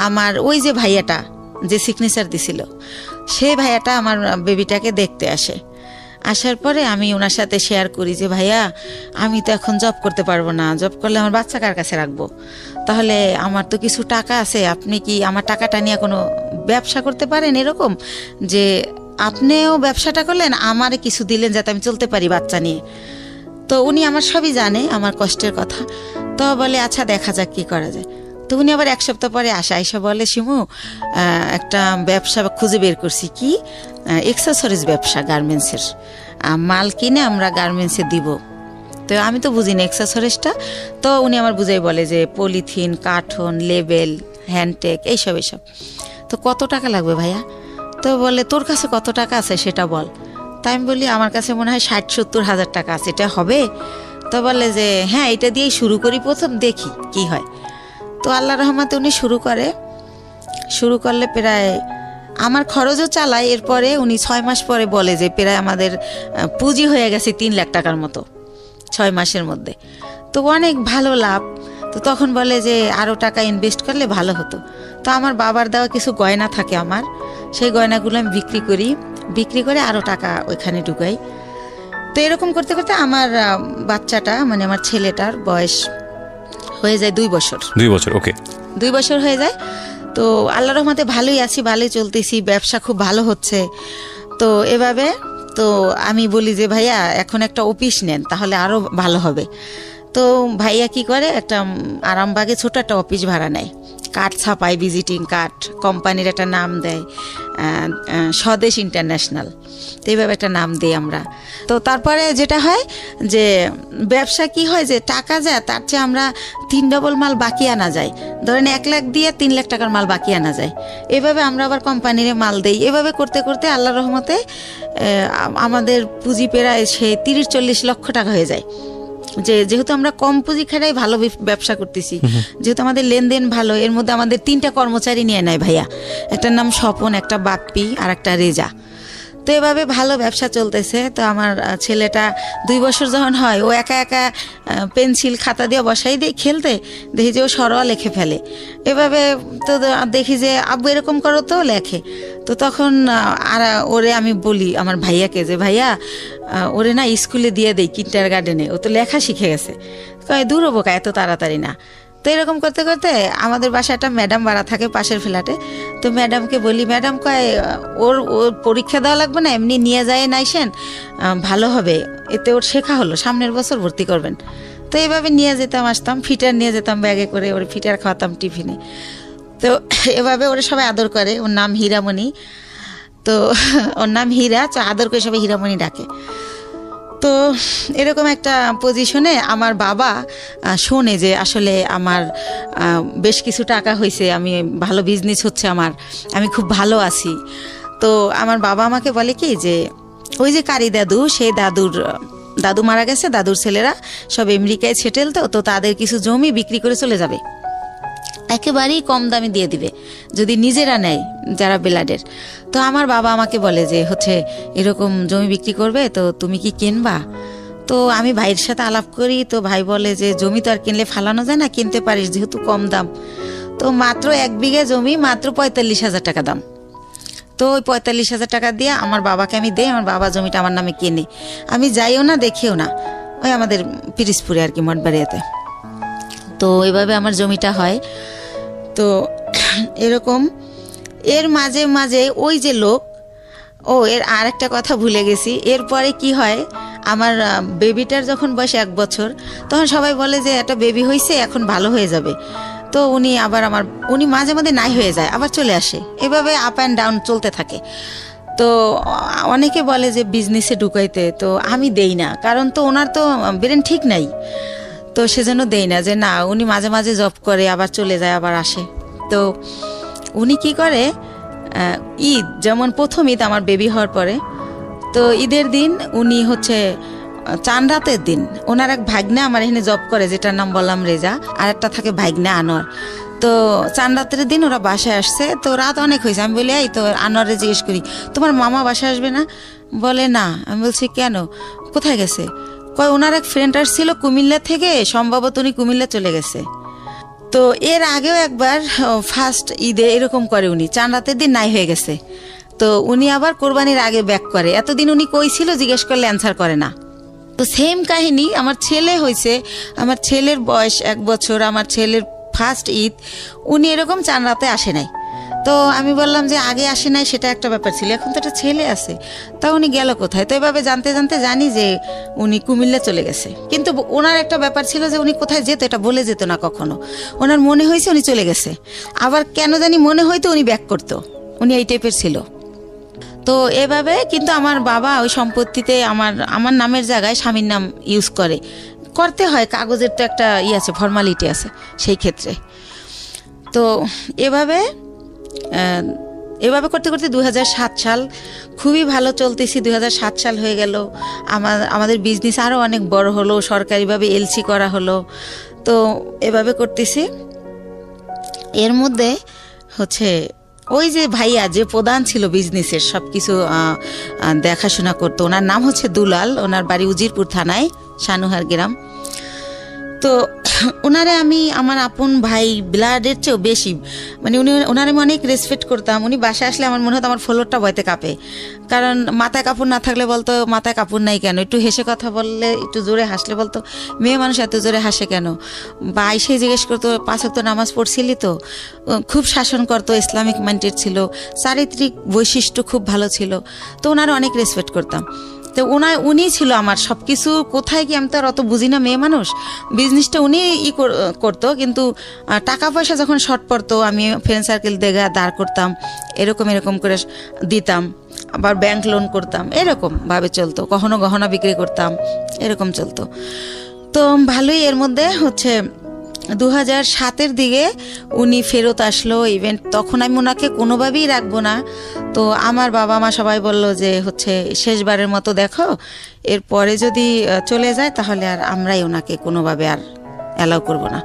আমার ওই যে ভাইয়াটা যে সিগনেচার দিছিল, সেই ভাইয়াটা আমার বেবিটাকে দেখতে আসে। আসার পরে আমি ওনার সাথে শেয়ার করি যে ভাইয়া, আমি তো এখন জব করতে পারবো না, জব করলে আমার বাচ্চা কার কাছে রাখবো? তাহলে আমার তো কিছু টাকা আছে, আপনি কি আমার টাকাটা নিয়ে কোনো ব্যবসা করতে পারেন, এরকম যে আপনিও ব্যবসাটা করলেন, আমারে কিছু দিলেন যাতে আমি চলতে পারি বাচ্চা নিয়ে। তো উনি আমার সবই জানে, আমার কষ্টের কথা। তো বলে আচ্ছা দেখা যাক কি করা যায়। তো উনি আবার 1 সপ্তাহ পরে এসে বলে, শিমু একটা ব্যবসা খুঁজে বের করছি। কি? এক্সেসরিজ ব্যবসা, গার্মেন্টসের মাল কিনে আমরা গার্মেন্টসে দিব। তো আমি তো বুঝি না এক্সেসরিজটা। তো উনি আমার বুঝাই বলে যে পলিথিন, কার্টন, লেবেল, হ্যান্ডটেক, এইসব। তো কত টাকা লাগবে ভাইয়া? তো বলে তোর কাছে কত টাকা আছে সেটা বল। তাই আমি বলি আমার কাছে মনে হয় 60-70 হাজার টাকা আছে, এটা হবে? তো বলে যে হ্যাঁ, এটা দিয়েই শুরু করি, প্রথম দেখি কি হয়। তো আল্লাহ রহমতে উনি শুরু করলে প্রায় আমার খরচও চালায়। এরপরে উনি 6 মাস পরে বলে যে প্রায় আমাদের পুঁজি হয়ে গেছে 3 লাখ টাকার মতো 6 মাসের মধ্যে। তো অনেক ভালো লাভ। তো তখন বলে যে আরও টাকা ইনভেস্ট করলে ভালো হতো। তো আমার বাবার দেওয়া কিছু গয়না থাকে আমার, সেই গয়নাগুলো আমি বিক্রি করে আরও টাকা ওইখানে ঢুকাই। তো এরকম করতে করতে আমার বাচ্চাটা, মানে আমার ছেলেটার বয়স হয়ে যায় 2 বছর। 2 বছর, ওকে। 2 বছর হয়ে যায়। তো আল্লাহ রহমতে ভালোই আছি, ভালোই চলতেছি, ব্যবসা খুব ভালো হচ্ছে। তো এভাবে তো আমি বলি যে ভাইয়া এখন একটা অফিস নেন, তাহলে আরও ভালো হবে। তো ভাইয়া কি করে, একটা আরামবাগে ছোট একটা অফিস ভাড়া নেয়, কার্ড ছাপায়, ভিজিটিং কার্ড, কোম্পানির একটা নাম দেয়, স্বদেশ ইন্টারন্যাশনাল। তো এইভাবে একটা নাম দিই আমরা। তো তারপরে যেটা হয় যে ব্যবসা কি হয়, যে টাকা যায় তার চেয়ে আমরা 3 ডবল মাল বাকি আনা যায়। ধরেন 1 লাখ দিয়ে 3 লাখ টাকার মাল বাকি আনা যায়। এভাবে আমরা আবার কোম্পানির মাল দেই। এভাবে করতে করতে আল্লাহর রহমতে আমাদের পুঁজি প্রায় সেই 30-40 লক্ষ টাকা হয়ে যায়। যেহেতু আমরা কম পুঁজি খাটাই ভালো ব্যবসা করতেছি, যেহেতু আমাদের লেনদেন ভালো। এর মধ্যে আমাদের 3টা কর্মচারী নিয়ে নেয় ভাইয়া, একটার নাম স্বপন, একটা বাপ্পি, আর একটা রেজা। তো এভাবে ভালো ব্যবসা চলতেছে। তো আমার ছেলেটা 2 বছর যখন হয়, ও একা পেন্সিল খাতা দিয়ে বসাই দিয়ে খেলতে, দেখি যে ও সরোয়া লিখে ফেলে। এভাবে তো দেখি যে আব্বু এরকম করো, তো লেখে। তো তখন আর ওরে আমি বলি আমার ভাইয়াকে যে ভাইয়া ওরে না স্কুলে দিয়ে দেই, কিন্ডারগার্টেনে, ও তো লেখা শিখে গেছে। কয় দূর হবো কা, এত তাড়াতাড়ি না। তো এরকম করতে করতে আমাদের বাসায় একটা ম্যাডাম ভাড়া থাকে পাশের ফ্ল্যাটে। তো ম্যাডামকে বলি, ম্যাডাম কয় ওর পরীক্ষা দেওয়া লাগবে না, এমনি নিয়ে যায় নাইসেন, ভালো হবে, এতে ওর শেখা হলো, সামনের বছর ভর্তি করবেন। তো এইভাবে নিয়ে যেতাম, আসতাম, ফিটার নিয়ে যেতাম ব্যাগে করে, ওর ফিটার খাওয়াতাম টিফিনে। তো এভাবে ওরা সবাই আদর করে। ওর নাম হীরামণি। তো ওর নাম হীরা, তো আদর করে সবাই হীরামণি ডাকে। তো এরকম একটা পজিশনে আমার বাবা শোনে যে আসলে আমার বেশ কিছু টাকা হয়েছে, আমি ভালো বিজনেস হচ্ছে আমার, আমি খুব ভালো আছি। তো আমার বাবা আমাকে বলে কি যে ওই যে কারি দাদু, সেই দাদু মারা গেছে, দাদুর ছেলেরা সব আমেরিকায় সেটেল, তো তাদের কিছু জমি বিক্রি করে চলে যাবে, একেবারেই কম দামে দিয়ে দিবে যদি নিজেরা নেয় যারা বেলাডের। তো আমার বাবা আমাকে বলে যে হচ্ছে এরকম জমি বিক্রি করবে, তো তুমি কি কিনবা? তো আমি ভাইয়ের সাথে আলাপ করি, তো ভাই বলে যে জমি তো আর কিনলে ফালানো যায় না, কিনতে পারিস যেহেতু কম দাম। তো মাত্র 1 বিঘা জমি মাত্র 45,000 টাকা দাম। তো ওই 45,000 টাকা দিয়ে আমার বাবাকে আমি দেই, আমার বাবা জমিটা আমার নামে কিনে, আমি যাইও না দেখেও না, ওই আমাদের পিরিজপুরে আর কি মঠবাড়িয়াতে। তো এইভাবে আমার জমিটা হয়। তো এরকম এর মাঝে মাঝে ওই যে লোক, এর আর একটা কথা ভুলে গেছি, এরপরে কি হয়, আমার বেবিটার যখন বয়স 1 বছর, তখন সবাই বলে যে একটা বেবি হয়েছে, এখন ভালো হয়ে যাবে। তো উনি মাঝে মাঝে নাই হয়ে যায়, আবার চলে আসে, এভাবে আপ অ্যান্ড ডাউন চলতে থাকে। তো অনেকে বলে যে বিজনেসে ঢুকাইতে, তো আমি দেই না, কারণ তো ওনার তো ব্রেন ঠিক নাই, তো সেজন্য দেই না, যে না উনি মাঝে মাঝে জব করে আবার চলে যায় আবার আসে। তো উনি কি করে, ঈদ যেমন প্রথম ঈদ আমার বেবি হওয়ার পরে, তো ঈদের দিন উনি হচ্ছে চান রাতের দিন ওনার এক ভাগ্নে আমার এখানে জব করে, যেটার নাম বললাম রেজা, আর একটা থাকে ভাগ্নে আনোয়ার। তো চান রাতের দিন ওরা বাসায় আসছে, তো রাত অনেক হয়েছে, আমি বলি এই তো আনোয়ারে জিজ্ঞেস করি তোমার মামা বাসায় আসবে না? বলে না। আমি বলছি কেন, কোথায় গেছে? কয় ওনার এক ফ্রেন্ড আসছিল কুমিল্লা থেকে, সম্ভবত উনি কুমিল্লা চলে গেছে। তো এর আগেও একবার ফার্স্ট ঈদে এরকম করে, উনি চান রাতের দিন নাই হয়ে গেছে, তো উনি আবার কোরবানির আগে ব্যাক করে। এতদিন উনি কই ছিল জিজ্ঞেস করলে অ্যান্সার করে না। তো সেম কাহিনী আমার ছেলে হয়েছে, আমার ছেলের বয়স 1 বছর, আমার ছেলের ফার্স্ট ঈদ উনি এরকম চান রাতে আসে নাই। তো আমি বললাম যে আগে আসে নাই সেটা একটা ব্যাপার ছিল, এখন তো একটা ছেলে আছে, তা উনি গেল কোথায়? তো এভাবে জানতে জানতে জানি যে উনি কুমিল্লা চলে গেছে। কিন্তু ওনার একটা ব্যাপার ছিল যে উনি কোথায় যেত এটা বলে যেত না কখনো, ওনার মনে হয়েছে উনি চলে গেছে, আবার কেন জানি মনে হয়তো উনি ব্যাক করতো, উনি এই টাইপের ছিল। তো এভাবে কিন্তু আমার বাবা ওই সম্পত্তিতে আমার নামের জায়গায় স্বামীর নাম ইউজ করতে হয়, কাগজের তো একটা আছে, ফর্মালিটি আছে সেই ক্ষেত্রে। তো এভাবে করতে করতে 2007 সাল খুবই ভালো চলতেছি। 2007 সাল হয়ে গেল, আমাদের বিজনেস আরও অনেক বড় হলো, সরকারিভাবে এলসি করা হলো। তো এভাবে করতেছি। এর মধ্যে হচ্ছে ওই যে ভাইয়া যে প্রধান ছিল বিজনেসের সব কিছু দেখাশোনা করতো, ওনার নাম হচ্ছে দুলাল, ওনার বাড়ি উজিরপুর থানায়, সানুহার গ্রাম। তো ওনারে আমি আমার আপন ভাই ব্লাডের চেয়েও বেশি, মানে ওনারে আমি অনেক রেসপেক্ট করতাম। উনি বাসায় আসলে আমার মনে হতো আমার ফ্লোরটা ভয়তে কাঁপে, কারণ মাথায় কাপড় না থাকলে বলতো মাথায় কাপড় নাই কেন, একটু হেসে কথা বললে, একটু জোরে হাসলে বলতো মেয়ে মানুষ এত জোরে হাসে কেন, বা এসে জিজ্ঞেস করতো 5 ওয়াক্ত নামাজ পড়ছিলি তো। খুব শাসন করতো, ইসলামিক মাইন্ডেড ছিল, চারিত্রিক বৈশিষ্ট্য খুব ভালো ছিল। তো ওনারে অনেক রেসপেক্ট করতাম। তো উনি ছিল আমার সব কিছু। কোথায় কি আমি তো আর অত বুঝি না, মেয়ে মানুষ, বিজনেসটা উনি করতো, কিন্তু টাকা পয়সা যখন শর্ট পড়তো আমি ফ্রেন্ড সার্কেল দেখে দাঁড় করতাম, এরকম করে দিতাম, আবার ব্যাংক লোন করতাম, এরকম ভাবে চলতো। কখনো গহনা বিক্রি করতাম, এরকম চলতো। তো ভালোই। এর মধ্যে হচ্ছে 2007-এর দিকে উনি ফেরত আসলো ইভেন্ট, তখন আমি ওনাকে কোনোভাবেই রাখবো না। তো আমার বাবা মা সবাই বললো যে হচ্ছে শেষবারের মতো দেখো, এরপরে যদি চলে যায় তাহলে আর আমরাই ওনাকে কোনোভাবে আর অ্যালাউ করবো না।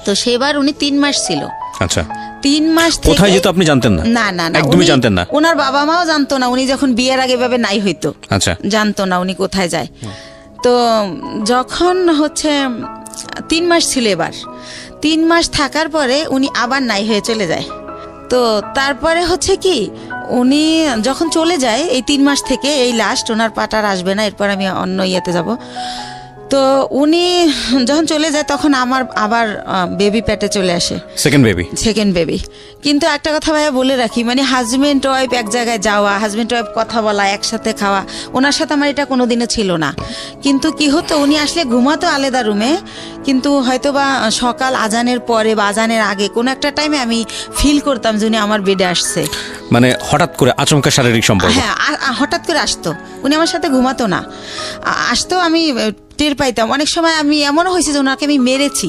তো সেবার উনি 3 মাস ছিল। আচ্ছা, 3 মাস কোথায় যেত আপনি জানতেন না? না, একদমই জানতেন না। ওনার বাবা মাও জানতো না, উনি যখন বিয়ের আগে ভাবে নাই হইতো, আচ্ছা, জানতো না উনি কোথায় যায়। তো যখন হচ্ছে 3 মাস ছিল, এবার 3 মাস থাকার পরে উনি আবার নাই হয়ে চলে যায়। তো তারপরে হচ্ছে কি, উনি যখন চলে যায় এই 3 মাস থেকে, এই লাস্ট, ওনার পাটার আসবে না, এরপর আমি অন্য ইয়েতে যাব। তো উনি যখন চলে যায় তখন আমার আবার বেবি পেটে চলে আসে, সেকেন্ড বেবি। কিন্তু একটা কথা ভাইয়া বলে রাখি, মানে হাজব্যান্ড ওয়াইফ এক জায়গায় যাওয়া, হাজব্যান্ড ওয়াইফ কথা বলা, একসাথে খাওয়া, ওনার সাথে আমার এটা কোনোদিনও ছিল না। কিন্তু কি হতো, উনি আসলে ঘুমাতো আলাদা রুমে, কিন্তু হয়তো বা সকাল আজানের পরে বা আজানের আগে কোনো একটা টাইমে আমি ফিল করতাম যে উনি আমার বেডে আসছে। মানে হঠাৎ করে আচমকা শারীরিক সম্পর্ক? হ্যাঁ, হঠাৎ করে আসতো, উনি আমার সাথে ঘুমাতো না, আসতো, আমি টের পাইতাম। অনেক সময় আমি এমনও হয়েছে যে ওনাকে আমি মেরেছি।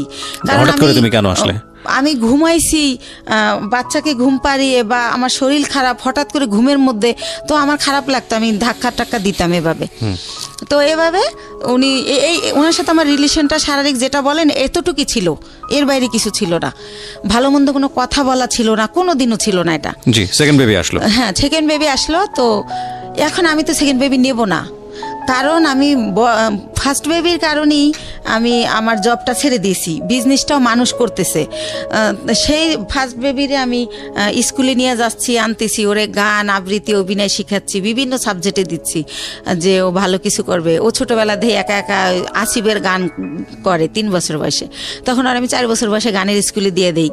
হঠাৎ করে তুমি কেন আসলে? আমি ঘুমাইছি, বাচ্চাকে ঘুম পাড়িয়ে, বা আমার শরীর খারাপ, হঠাৎ করে ঘুমের মধ্যে, তো আমার খারাপ লাগতো, আমি ধাক্কা টাক্কা দিতাম এভাবে। তো এভাবে উনি ওনার সাথে আমার রিলেশনটা শারীরিক যেটা বলেন এতটুকুই ছিল, এর বাইরে কিছু ছিল না। ভালো মন্দ কোনো কথা বলা ছিল না, কোনো দিনও ছিল না এটা। জি, সেকেন্ড বেবি আসলো। হ্যাঁ, সেকেন্ড বেবি আসলো। তো এখন আমি তো সেকেন্ড বেবি নেব না, কারণ আমি ফার্স্ট বেবির কারণেই আমি আমার জবটা ছেড়ে দিয়েছি, বিজনেসটাও মানুষ করতেছে। সেই ফার্স্ট বেবিরে আমি স্কুলে নিয়ে যাচ্ছি, আনতেছি, ওরে গান আবৃত্তি অভিনয় শিখাচ্ছি, বিভিন্ন সাবজেক্টে দিচ্ছি যে ও ভালো কিছু করবে। ও ছোটোবেলা থেকে একা একা আসিফের গান করে 3 বছর বয়সে, তখন আর আমি 4 বছর বয়সে গানের স্কুলে দিয়ে দিই,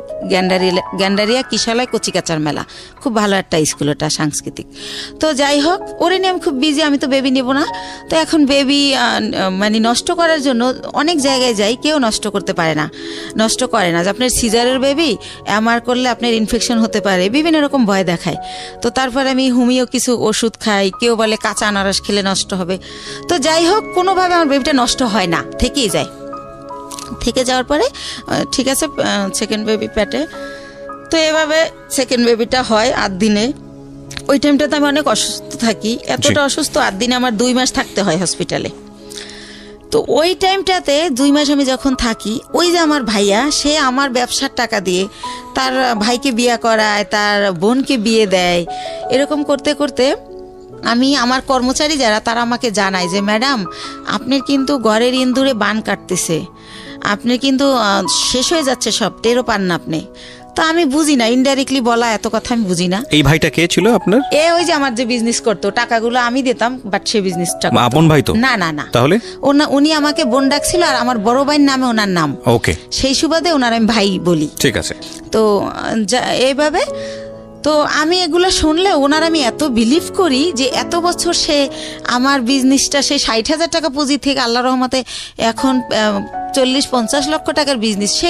গ্যান্ডারিয়া কিশালয় কচিকাচার মেলা, খুব ভালো একটা স্কুল ওটা, সাংস্কৃতিক। তো যাই হোক, ওরে নিয়ে আমি খুব বিজি, আমি তো বেবি নেব না। তো এখন বেবি মানে নষ্ট করার জন্য অনেক জায়গায় যাই, কেউ নষ্ট করতে পারে না, নষ্ট করে না। যে আপনার সিজারের বেবি এমআর করলে আপনার ইনফেকশন হতে পারে, বিভিন্ন রকম ভয় দেখায়। তো তারপরে আমি হোমিও কিছু ওষুধ খাই, কেউ বলে কাঁচা আনারস খেলে নষ্ট হবে। তো যাই হোক, কোনোভাবে আমার বেবিটা নষ্ট হয় না, থেকেই যায়। থেকে যাওয়ার পরে ঠিক আছে, সেকেন্ড বেবি পেটে। তো এভাবে সেকেন্ড বেবিটা হয় 8 দিনে। ওই টাইমটাতে আমি অনেক অসুস্থ থাকি, এতটা অসুস্থ, 8 দিনে আমার 2 মাস থাকতে হয় হসপিটালে। তো ওই টাইমটাতে 2 মাস আমি যখন থাকি, ওই যে আমার ভাইয়া, সে আমার ব্যবসার টাকা দিয়ে তার ভাইকে বিয়ে করায়, তার বোনকে বিয়ে দেয়। এরকম করতে করতে আমি, আমার কর্মচারী যারা, তারা আমাকে জানায় যে ম্যাডাম, আপনার কিন্তু ঘরের ইন্দুরে বান কাটতেছে, আপনি কিন্তু শেষ হয়ে যাচ্ছে সব, টেরও পান না আপনি। তো আমি বুঝি না, ইনডাইরেক্টলি বলা এত কথা আমি বুঝি না। এই ভাইটা কে ছিল আপনার? ওই যে আমার যে বিজনেস করতো, টাকাগুলো আমি দিতাম, বাট সে বিজনেসটা আপন ভাই তো না? না না। তাহলে উনি আমাকে বোন ডাকছিল, আর আমার বড় ভাইয়ের নামে ওনার নাম। ওকে, সেই সুবাদে ওনার আমি ভাই বলি। ঠিক আছে। তো এইভাবে, তো আমি এগুলো শুনলে ওনার আমি এত বিলিভ করি যে এত বছর সে আমার বিজনেসটা, সে 60,000 টাকা পুঁজি থেকে আল্লাহ রহমতে এখন 40-50 লক্ষ টাকার বিজনেস, সে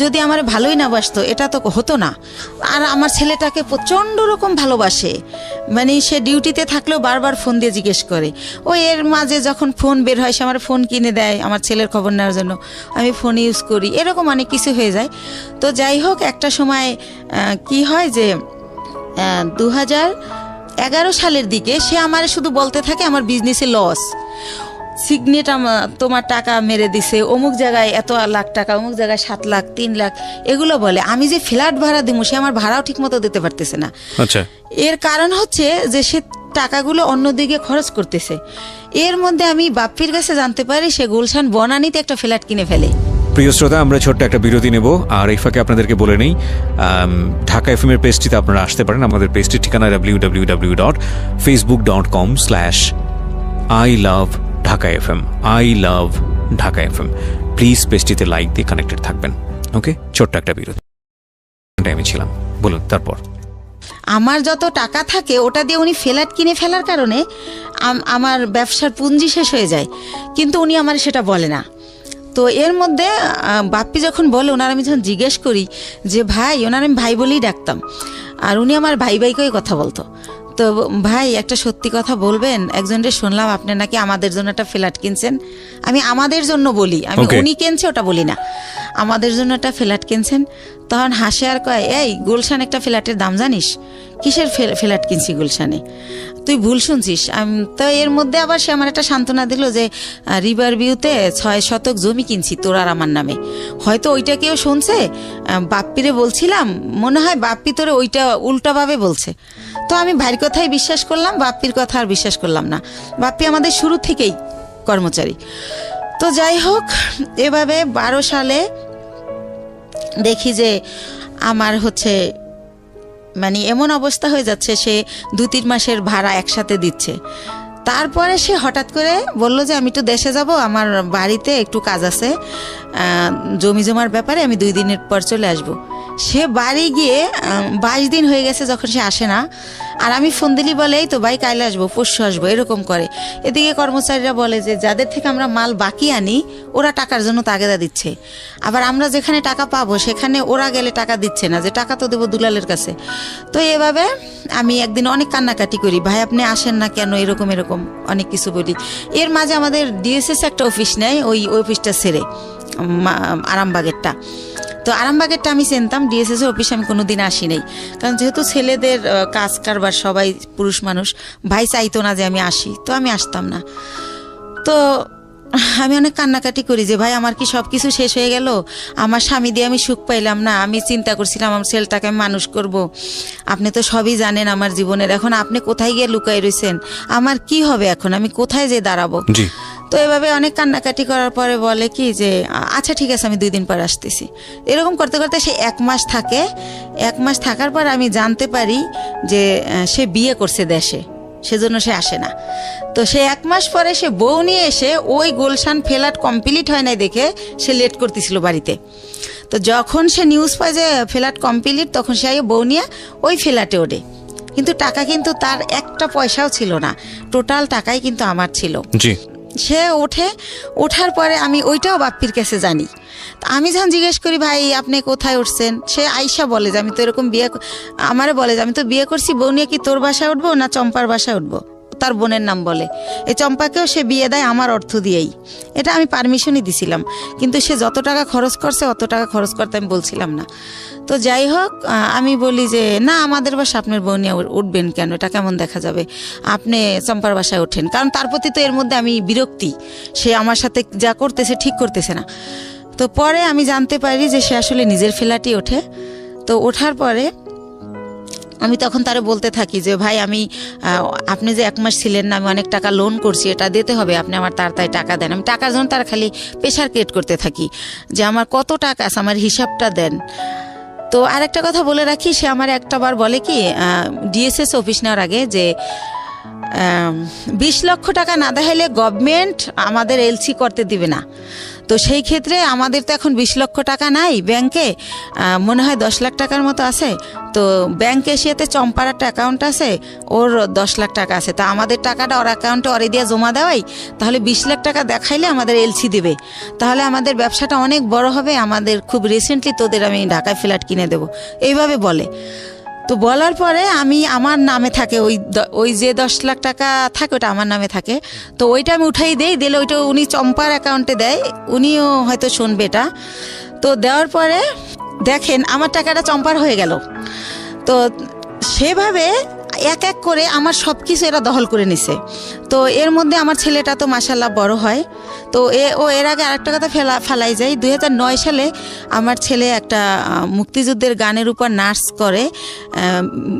যদি আমার ভালোই না বাসতো, এটা তো হতো না। আর আমার ছেলেটাকে প্রচণ্ড রকম ভালোবাসে, মানে সে ডিউটিতে থাকলেও বারবার ফোন দিয়ে জিজ্ঞেস করে। এর মাঝে যখন ফোন বের হয়, সে আমার ফোন কিনে দেয় আমার ছেলের খবর নেওয়ার জন্য, আমি ফোন ইউজ করি, এরকম অনেক কিছু হয়ে যায়। তো যাই হোক, একটা সময় কি হয় যে 2011 সালের দিকে সে আমার শুধু বলতে থাকে আমার বিজনেসে লস, সিগনেট তোমার টাকা মেরে দিছে, অমুক জায়গায় এত লাখ টাকা, অমুক জায়গায় 7 লাখ, 3 লাখ, এগুলো বলে। আমি যে ফ্ল্যাট ভাড়া দিব, সে আমার ভাড়াও ঠিক মতো দিতে পারতেছে না। আচ্ছা, এর কারণ হচ্ছে যে সে টাকাগুলো অন্যদিকে খরচ করতেছে। এর মধ্যে আমি বাপ্পির কাছে জানতে পারি সে গুলশান বনানীতে একটা ফ্ল্যাট কিনে ফেলে। প্রিয় শ্রোতা, আমরা ছোট্ট একটা বিরতি নেব, আর এই ফাঁকে আপনাদেরকে বলে নেই, ঢাকা এফএম এর পেজটিতে আপনারা আসতে পারেন। আমাদের পেজটির ঠিকানা www.facebook.com/I-love-Dhaka-FM, I-love-Dhaka-FM। প্লিজ পেজটিতে লাইক দিয়ে কানেক্টেড থাকবেন। ওকে, ছোট্ট একটা বিরতি। আমি ছিলাম, বলুন তারপর। আমার যত টাকা থাকে ওটা দিয়ে উনি ফ্ল্যাট কিনে ফেলার কারণে আমার ব্যবসার পুঁজি শেষ হয়ে যায়, কিন্তু উনি আমার সেটা বলে না। তো এর মধ্যে বাপ্পি যখন বলে, ওনার আমি যখন জিজ্ঞেস করি যে ভাই, ওনার আমি ভাই বলেই ডাকতাম, আর উনি আমার ভাই ভাইকেই কথা বলতো। তো ভাই, একটা সত্যি কথা বলবেন, একজনের শুনলাম আপনি নাকি আমাদের জন্য একটা ফ্ল্যাট কিনছেন। আমি আমাদের জন্য বলি, আমি উনি কিনছে ওটা বলি না, আমাদের জন্য একটা ফ্ল্যাট কিনছেন। তখন হাসে আর কয়, এই গুলশান একটা ফ্ল্যাটের দাম জানিস? কিসের ফ্ল্যাট কিনছি গুলশানে? তুই ভুল শুনছিস। তো এর মধ্যে আবার সে আমার একটা সান্ত্বনা দিল যে রিভার ভিউতে 6 শতক জমি কিনছি তোর আর আমার নামে। হয়তো ওইটা কেউ শুনছে, বাপ্পিরে বলছিলাম, মনে হয় বাপ্পি তোরে ওইটা উল্টাভাবে বলছে। তো আমি ভাইয়ের কথাই বিশ্বাস করলাম, বাপ্পির কথা আর বিশ্বাস করলাম না। বাপ্পি আমাদের শুরু থেকেই কর্মচারী। তো যাই হোক, এভাবে 12 সালে দেখি যে আমার হচ্ছে মানে এমন অবস্থা হয়ে যাচ্ছে, সে 2-3 মাসের ভাড়া একসাথে দিচ্ছে। তারপরে সে হঠাৎ করে বলল যে আমি একটু দেশে যাব, আমার বাড়িতে একটু কাজ আছে, জমি জমার ব্যাপারে, আমি 2 দিনের পর চলে আসব। সে বাড়ি গিয়ে 22 দিন হয়ে গেছে যখন সে আসে না। আর আমি ফোন দিলি বলে এই তো ভাই কাইলে আসবো, পরশু আসবো, এরকম করে। এদিকে কর্মচারীরা বলে যে যাদের থেকে আমরা মাল বাকি আনি ওরা টাকার জন্য তাগেদা দিচ্ছে, আবার আমরা যেখানে টাকা পাবো সেখানে ওরা গেলে টাকা দিচ্ছে না, যে টাকা তো দেবো দুলালের কাছে। তো এভাবে আমি একদিন অনেক কান্নাকাটি করি, ভাই আপনি আসেন না কেন, এরকম এরকম অনেক কিছু বলি। এর মাঝে আমাদের ডিএসএস একটা অফিস নেয়, ওই অফিসটা ছেড়ে আরামবাগেরটা। তো আরামবাগেরটা আমি চিনতাম, ডিএসএস এর অফিসে আমি কোনোদিন আসি নাই, কারণ যেহেতু ছেলেদের কাজ কারবার সবাই পুরুষ মানুষ, ভাই চাইতো না যে আমি আসি, তো আমি আসতাম না। তো আমি অনেক কান্নাকাটি করি যে ভাই আমার কি সব কিছু শেষ হয়ে গেল, আমার স্বামী দিয়ে আমি সুখ পাইলাম না, আমি চিন্তা করছিলাম আমার ছেলেটাকে আমি মানুষ করব, আপনি তো সবই জানেন আমার জীবনের, এখন আপনি কোথায় গিয়ে লুকাই রয়েছেন, আমার কি হবে এখন, আমি কোথায় যে দাঁড়াবো। জি। তো এভাবে অনেক কান্নাকাটি করার পরে বলে কি যে আচ্ছা ঠিক আছে আমি 2 দিন পর আসতেছি। এরকম করতে করতে সে 1 মাস থাকে। 1 মাস থাকার পর আমি জানতে পারি যে সে বিয়ে করছে দেশে, সেজন্য সে আসে না। তো সে 1 মাস পরে সে বউ নিয়ে এসে ওই গুলশান ফ্ল্যাট কমপ্লিট হয় নাই দেখে সে লেট করতেছিল বাড়িতে। তো যখন সে নিউজ পায় যে ফ্ল্যাট কমপ্লিট, তখন সে বউ নিয়ে ওই ফ্ল্যাটে ওঠে, কিন্তু টাকা কিন্তু তার একটা পয়সাও ছিল না, টোটাল টাকাই কিন্তু আমার ছিল। জি। সে ওঠার পরে আমি ওইটাও বাপ্পির কাছে জানি। তা আমি যখন জিজ্ঞেস করি ভাই আপনি কোথায় উঠছেন, সে আয়শা বলে যে আমি তো এরকম আমারে বলে যে আমি তো বিয়ে করছি, বউ নিয়ে কি তোর বাসায় উঠবো না চম্পার বাসায় উঠবো, তার বোনের নাম বলে। এই চম্পাকেও সে বিয়ে দেয় আমার অর্থ দিয়েই, এটা আমি পারমিশনই দিছিলাম, কিন্তু সে যত টাকা খরচ করছে অত টাকা খরচ করতে আমি বলছিলাম না। তো যাই হোক, আমি বলি যে না আমাদের বাসা আপনার বউ নিয়ে উঠবেন কেন, এটা কেমন দেখা যাবে, আপনি চম্পার বাসায় ওঠেন। কারণ তার প্রতি তো এর মধ্যে আমি বিরক্তি, সে আমার সাথে যা করতেছে ঠিক করতেছে না। তো পরে আমি জানতে পারি যে সে আসলে নিজের ফ্ল্যাটই ওঠে। তো ওঠার পরে আমি তখন তারে বলতে থাকি যে ভাই আমি আপনি যে 1 মাস ছিলেন না, আমি অনেক টাকা লোন করছি, এটা দিতে হবে, আপনি আমার তাড়াতাড়ি টাকা দেন। আমি টাকার জন্য তার খালি প্রেশার ক্রিয়েট করতে থাকি যে আমার কত টাকা আছে, আমার হিসাবটা দেন। তো আরেকটা কথা বলে রাখি, সে আমার একটাবার বলে কি ডিএসএস অফিস নেওয়ার আগে যে 20 লক্ষ টাকা না দেখাইলে গভর্নমেন্ট আমাদের এলসি করতে দিবে না। তো সেই ক্ষেত্রে আমাদের তো এখন 20 লক্ষ টাকা নাই ব্যাংকে, মনে হয় 10 লাখ টাকার মতো আছে। তো ব্যাংক এশিয়াতে চম্পার একটা অ্যাকাউন্ট আছে, ওর 10 লাখ টাকা আছে। তা আমাদের টাকাটা ওর অ্যাকাউন্টে ওরে দিয়ে জমা দেওয়াই, তাহলে 20 লাখ টাকা দেখাইলে আমাদের এলসি দেবে, তাহলে আমাদের ব্যবসাটা অনেক বড় হবে, আমাদের খুব রিসেন্টলি তোদের আমি ঢাকায় ফ্ল্যাট কিনে দেবো, এইভাবে বলে। তো বলার পরে আমি আমার নামে থাকে ওই যে 10 লাখ টাকা থাকে ওটা আমার নামে থাকে। তো ওইটা আমি উঠাই দিই, দিলে ওইটা উনি চম্পার অ্যাকাউন্টে দেয়, উনিও হয়তো শুনবে এটা। তো দেওয়ার পরে দেখেন আমার টাকাটা চম্পার হয়ে গেল। তো সেভাবে এক এক করে আমার সব কিছু এরা দখল করে নিছে। তো এর মধ্যে আমার ছেলেটা তো মাশাল্লাহ বড় হয়। তো এর আগে আরেকটা কথা ফেলাই যায়, 2009 সালে আমার ছেলে একটা মুক্তিযুদ্ধের গানের উপর নাচ করে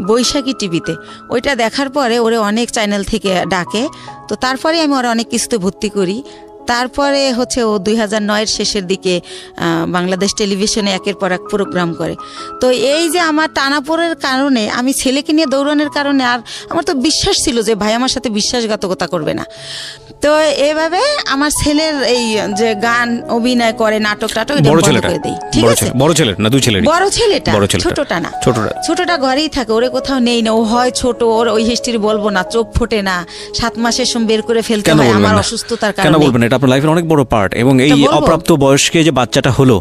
বৈশাখী টিভিতে। ওইটা দেখার পরে ওরে অনেক চ্যানেল থেকে ডাকে। তো তারপরে আমি ওরা অনেক কিছুতে ভর্তি করি। তারপরে হচ্ছে ও 2009-এর শেষের দিকে বাংলাদেশ টেলিভিশনে একের পর এক প্রোগ্রাম করে। তো এই যে আমার টানাপোড়ের কারণে, আমি ছেলেকে নিয়ে দৌড়ানোর কারণে, আর আমার তো বিশ্বাস ছিল যে ভাই আমার সাথে বিশ্বাসঘাতকতা করবে না। তো এভাবে আমার ছেলের এই যে গান অভিনয় করে, নাটক টাটক এটা বন্ধ করে দেই। ঠিক আছে, বড় ছেলে না দুই ছেলে? বড় ছেলেটা, ছোটটা না। ছোটটা ঘরেই থাকে, ওরে কোথাও নেই না, ও হয় ছোট, ওর ওই হিস্ট্রি বলবো না, চোখ ফোটে না, 7 মাসের সময় বের করে ফেলতে হয় আমার অসুস্থতার কারণে। কেন বলবেন, এটা আপনার লাইফের অনেক বড় পার্ট। এবং এই অপ্রাপ্ত বয়স্কে যে বাচ্চাটা হলো,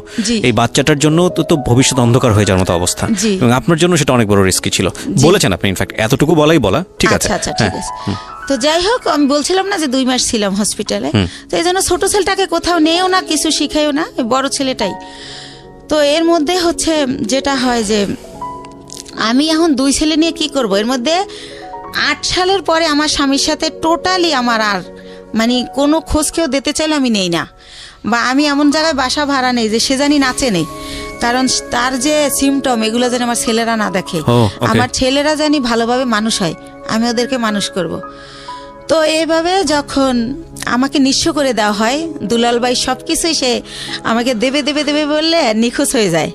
এই বাচ্চাটার জন্য তো ভবিষ্যৎ অন্ধকার হয়ে যাওয়ার মতো অবস্থা, এবং আপনার জন্য সেটা অনেক বড় রিস্কি ছিল। বলেছেন আপনি, ইনফ্যাক্ট এতটুকু বলা ঠিক আছে। আচ্ছা ঠিক আছে। তো যাই হোক, আমি বলছিলাম না যে 2 মাস ছিলাম হসপিটালে। তো এই জন্য ছোট ছেলেটাকে কোথাও নেও না, কিছু শিখাইও না, বড় ছেলেটাই। তো এর মধ্যে হচ্ছে যেটা হয় যে আমি এখন 2 ছেলে নিয়ে কি করব। এর মধ্যে 8 সালের পরে আমার স্বামীর সাথে টোটালি আমার আর মানে কোনো খোঁজ কেউ দিতে চাইলে আমি নেই না, বা আমি এমন জায়গায় বাসা ভাড়া নেই যে সে জানি নাচে নেই, কারণ তার যে সিমটম এগুলো যেন আমার ছেলেরা না দেখে। আমার ছেলেরা জানি ভালোভাবে মানুষ হয়, আমি ওদেরকে মানুষ করব। তো এইভাবে যখন আমাকে নিঃস্ব করে দেওয়া হয়, দুলাল ভাই সব কিছুই সে আমাকে দেবে বললে নিখোঁজ হয়ে যায়।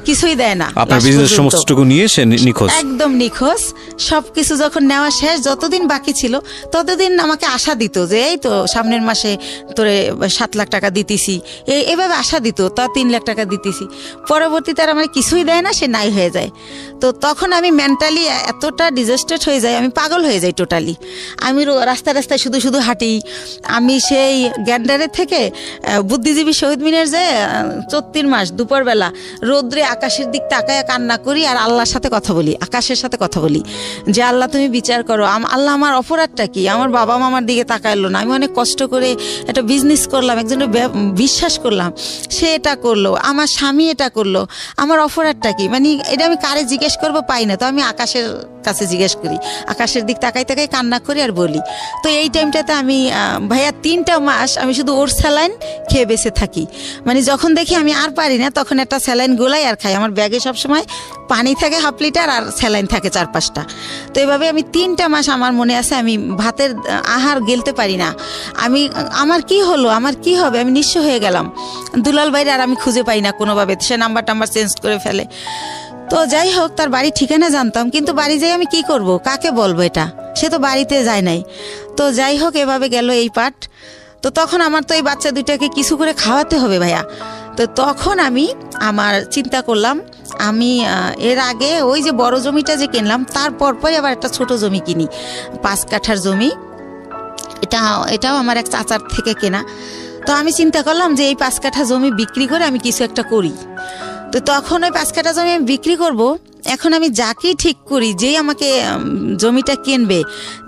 কিছুই দেয় না। আপনার last বিজনেস পর্যন্ত। সমস্তটুকু নিয়ে সে নিখোঁজ। একদম নিখোঁজ। সবকিছু যখন নেওয়া শেষ, যতদিন বাকি ছিল ততদিন আমাকে আশা দিত যে এই তো সামনের মাসে তোরে 7 লাখ টাকা দিতেছি, এভাবে আশা দিত, তা 3 লাখ টাকা দিতেছি। পরবর্তীতে আর আমার কিছুই দেয় না, সে নাই হয়ে যায়। তো তখন আমি মেন্টালি এতটা ডিজাস্টেড হয়ে যাই, আমি পাগল হয়ে যাই টোটালি। আমি রাস্তায় রাস্তায় শুধু শুধু হাঁটি। আমি সেই গ্যান্ডারের থেকে বুদ্ধিজীবী শহীদ মিনার যে 34 মাস দুপুরবেলা রৌদ্রে আকাশের দিক তাকায় কান্না করি আর আল্লাহর সাথে কথা বলি, আকাশের সাথে কথা বলি যে আল্লাহ তুমি বিচার করো, আল্লাহ আমার অপরাধটা কি, আমার বাবা মামার দিকে তাকাইলো না, আমি অনেক কষ্ট করে একটা বিজনেস করলাম, একজনের বিশ্বাস করলাম, সে এটা করলো, আমার স্বামী এটা করলো, আমার অপরাধটা কি, মানে এটা আমি কারে জিজ্ঞেস করবো পাই না। তো আমি আকাশের কাছে জিজ্ঞেস করি, আকাশের দিক তাকাই তাকাই কান্না করি আর বলি। তো এই টাইমটাতে আমি ভাইয়া 3টা মাস আমি শুধু ওর স্যালাইন খেয়ে বেঁচে থাকি। মানে যখন দেখি আমি আর পারি না তখন একটা স্যালাইন গোলাই আর খাই। আমার ব্যাগে সবসময় পানি থাকে 1/2 লিটার আর স্যালাইন থাকে 4-5টা। তো এভাবে আমি 3টা মাস, আমার মনে আছে, আমি ভাতের আহার গেলতে পারি না। আমার কি হলো, আমার কি হবে, আমি নিঃস্ব হয়ে গেলাম। দুলাল ভাইরে আর আমি খুঁজে পাই না কোনোভাবে, সে নাম্বার চেঞ্জ করে ফেলে। তো যাই হোক, তার বাড়ি ঠিকানা জানতাম, কিন্তু বাড়ি যাই আমি কি করব, কাকে বলবো এটা, সে তো বাড়িতে যায় নাই। তো যাই হোক, এভাবে গেল এই পাঠ। তো তখন আমার তো এই বাচ্চা দুইটাকে কিছু করে খাওয়াতে হবে ভাইয়া। তো তখন আমি চিন্তা করলাম, আমি এর আগে ওই যে বড় জমিটা যে কিনলাম তারপর আবার একটা ছোট জমি কিনি, 5 কাঠার জমি। এটাও আমার এক চাচার থেকে কেনা। তো আমি চিন্তা করলাম যে এই 5 কাঠা জমি বিক্রি করে আমি কিছু একটা করি। তো তখন ওই 5 কাঠা জমি আমি বিক্রি করব। এখন আমি যাকেই ঠিক করি, যেই আমাকে জমিটা কিনবে,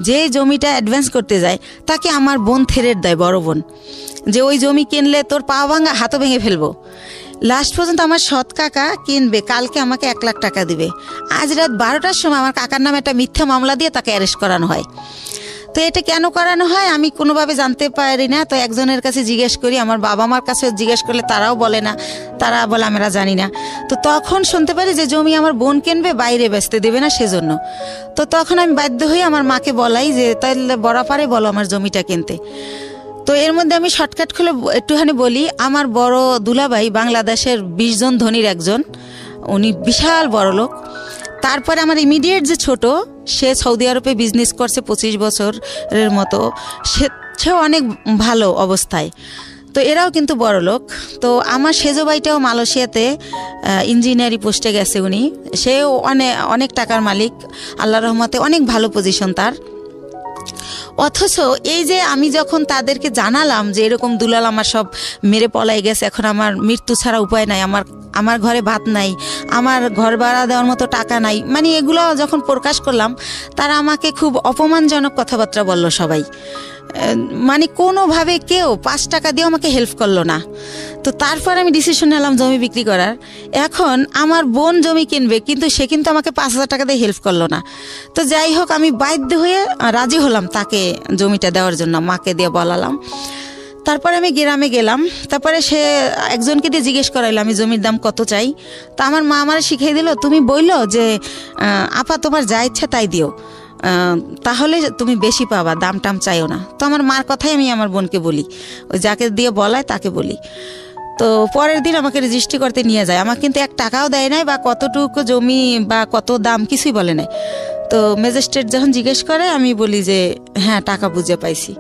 যে জমিটা অ্যাডভান্স করতে যায়, তাকে আমার বোন থেরেট দেয়, বড় বোন, যে ওই জমি কিনলে তোর পা ভাঙা হাতও ভেঙে ফেলবো। লাস্ট পর্যন্ত আমার সৎ কাকা কিনবে, কালকে আমাকে 1 লাখ টাকা দিবে। আজ রাত 12টার সময় আমার কাকার নামে একটা মিথ্যা মামলা দিয়ে তাকে অ্যারেস্ট করানো হয়। তো এটা কেন করানো হয় আমি কোনোভাবে জানতে পারি না। তো একজনের কাছে জিজ্ঞেস করি, আমার বাবা মার কাছে জিজ্ঞেস করলে তারাও বলে না, তারা বলে আমরা জানি না। তো তখন শুনতে পারি যে জমি আমার বোন কিনবে, বাইরে বেচতে দেবে না সেজন্য। তো তখন আমি বাধ্য হয়ে আমার মাকে বলাই যে তাহলে বরাপারে বলো আমার জমিটা কিনতে। তো এর মধ্যে আমি শর্টকাট খুলে একটুখানি বলি, আমার বড় দুলাভাই বাংলাদেশের 20 জন ধনীর একজন, উনি বিশাল বড় লোক। তারপরে আমার ইমিডিয়েট যে ছোট, সে সৌদি আরবে বিজনেস করছে 25 বছরের মতো, সেও অনেক ভালো অবস্থায়। তো এরাও কিন্তু বড় লোক। তো আমার সেজো ভাইটাও মালয়েশিয়াতে ইঞ্জিনিয়ারিং পোস্টে গেছে উনি, সেও অনেক টাকার মালিক, আল্লাহর রহমতে অনেক ভালো পজিশন তার। অথচ এই যে আমি যখন তাদেরকে জানালাম যে এরকম দুলাল আমার সব মেরে পলাই গেছে, এখন আমার মৃত্যু ছাড়া উপায় নাই, আমার ঘরে ভাত নাই, আমার ঘর ভাড়া দেওয়ার মতো টাকা নাই, মানে এগুলো যখন প্রকাশ করলাম, তারা আমাকে খুব অপমানজনক কথাবার্তা বলল সবাই। মানে কোনোভাবে কেউ 5 টাকা দিয়েও আমাকে হেল্প করলো না। তো তারপর আমি ডিসিশন নিলাম জমি বিক্রি করার। এখন আমার বোন জমি কিনবে, কিন্তু সে কিন্তু আমাকে 5,000 টাকা দিয়ে হেল্প করলো না। তো যাই হোক, আমি বাধ্য হয়ে রাজি হলাম তাকে জমিটা দেওয়ার জন্য, মাকে দিয়ে বলালাম। তারপরে আমি গ্রামে গেলাম, তারপরে সে একজনকে দিয়ে জিজ্ঞেস করাইলো আমি জমির দাম কত চাই। তা আমার মা আমার শিখিয়ে দিল, তুমি বললো যে আপা তোমার যা ইচ্ছা তাই দিও, তাহলে তুমি বেশি পাবা, দাম টাম চাইও না। তো আমার মার কথাই আমি আমার বোনকে বলি, ওই যাকে দিয়ে বলায় তাকে বলি। তো পরের দিন আমাকে রেজিস্ট্রি করতে নিয়ে যায়, আমার কিন্তু 1 টাকাও দেয় নাই, বা কতটুকু জমি বা কত দাম কিছুই বলে নাই। তো ম্যাজিস্ট্রেট যখন জিজ্ঞেস করে আমি বলি যে হ্যাঁ টাকা বুঝে পাইছি।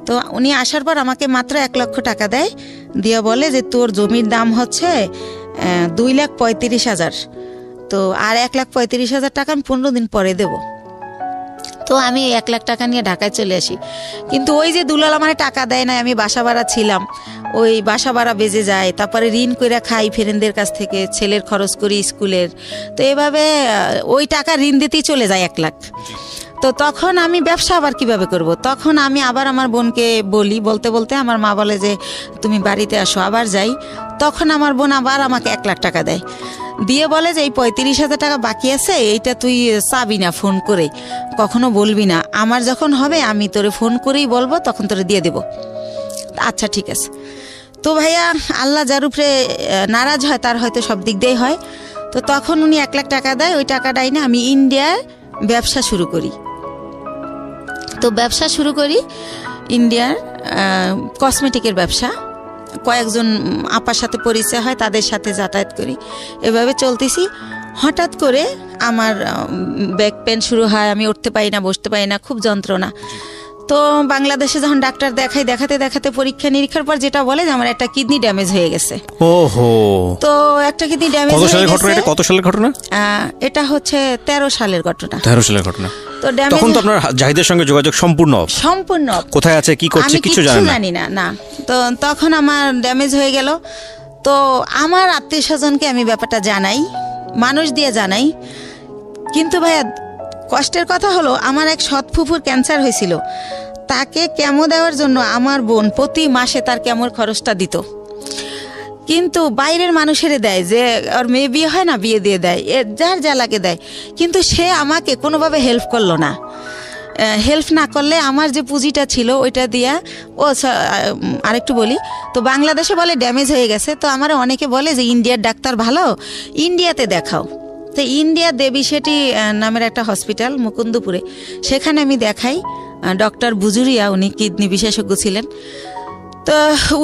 তো উনি আসার পর আমাকে মাত্র 1 লক্ষ টাকা দেয়, দিয়ে বলে যে তোর জমির দাম হচ্ছে 2,35,000, তো আর 1,35,000 টাকা আমি 15 দিন পরে দেবো। তো আমি 1 লাখ টাকা নিয়ে ঢাকায় চলে আসি। কিন্তু ওই যে দুলাল আমার টাকা দেয় না, আমি বাসা ভাড়া ছিলাম, ওই বাসা ভাড়া বেজে যায়, তারপরে ঋণ করে খাই ফ্রেন্ডদের কাছ থেকে, ছেলের খরচ করি স্কুলের। তো এভাবে ওই টাকা ঋণ দিতেই চলে যায় 1 লাখ। তো তখন আমি ব্যবসা আবার কিভাবে করব? তখন আমি আবার আমার বোনকে বলি, বলতে বলতে আমার মা বলে যে তুমি বাড়িতে আসো, আবার যাই। তখন আমার বোন আবার আমাকে 1 লাখ টাকা দেয়, দিয়ে বলে যে এই 35,000 টাকা বাকি আছে, এইটা তুই চাবি না, ফোন করে কখনো বলবি না, আমার যখন হবে আমি তোরে ফোন করেই বলবো, তখন তোরে দিয়ে দেবো। আচ্ছা ঠিক আছে। তো ভাইয়া, আল্লাহ যার উপরে নারাজ হয় তার হয়তো সব দিক দিয়েই হয়। তো তখন উনি 1 লাখ টাকা দেয়, ওই টাকাটাই না আমি ইন্ডিয়ার ব্যবসা শুরু করি। তো ব্যবসা শুরু করি ইন্ডিয়ার কসমেটিকের ব্যবসা। কয়েকজন আপার সাথে পরিচয় হয়, তাদের সাথে যাতায়াত করি, এভাবে চলতেছি। হঠাৎ করে আমার ব্যাক পেন শুরু হয়, আমি উঠতে পারি না, বসতে পারি না, খুব যন্ত্রণা। তো বাংলাদেশে যখন ডাক্তার দেখাতে দেখাতে পরীক্ষা নিরীক্ষার পর যেটা বলে যে আমার একটা কিডনি ড্যামেজ হয়ে গেছে। ওহো। তো একটা কিডনি ড্যামেজ কত হয়ে সালের ঘটনা গেছে। এটা? কত সালের ঘটনা? এটা হচ্ছে 13 সালের ঘটনা। 13 সালের ঘটনা। তো ড্যামেজ, তখন তো আপনার জাহিদের সঙ্গে যোগাযোগ সম্পূর্ণ off। সম্পূর্ণ off। কোথায় আছে, কি করছে, আমি কিছু কিচ্ছু জানেন না? জানি না, না। তো তখন আমার ড্যামেজ হয়ে গেল। তো আমার আত্মীয় স্বজনকে আমি ব্যাপারটা জানাই, মানুষ দিয়ে জানাই। কিন্তু ভাইয়া কষ্টের কথা হলো, আমার এক সৎ ফুফুর ক্যান্সার হয়েছিল, তাকে কেমো দেওয়ার জন্য আমার বোন প্রতি মাসে তার কেমোর খরচটা দিত। কিন্তু বাইরের মানুষেরে দেয়, যে ওর মেয়ে বিয়ে হয় না, বিয়ে দিয়ে দেয়, যার যা লাগে দেয়। কিন্তু সে আমাকে কোনোভাবে হেল্প করলো না। হেল্প না করলে আমার যে পুঁজিটা ছিল ওইটা দিয়া, আরেকটু বলি, তো বাংলাদেশে বলে ড্যামেজ হয়ে গেছে। তো আমার অনেকে বলে যে ইন্ডিয়ার ডাক্তার ভালো, ইন্ডিয়াতে দেখাও। তো ইন্ডিয়া দেবী শেঠি নামের একটা হসপিটাল মুকুন্দপুরে, সেখানে আমি দেখাই। ডক্টর বুজুরিয়া, উনি কিডনি বিশেষজ্ঞ ছিলেন। তো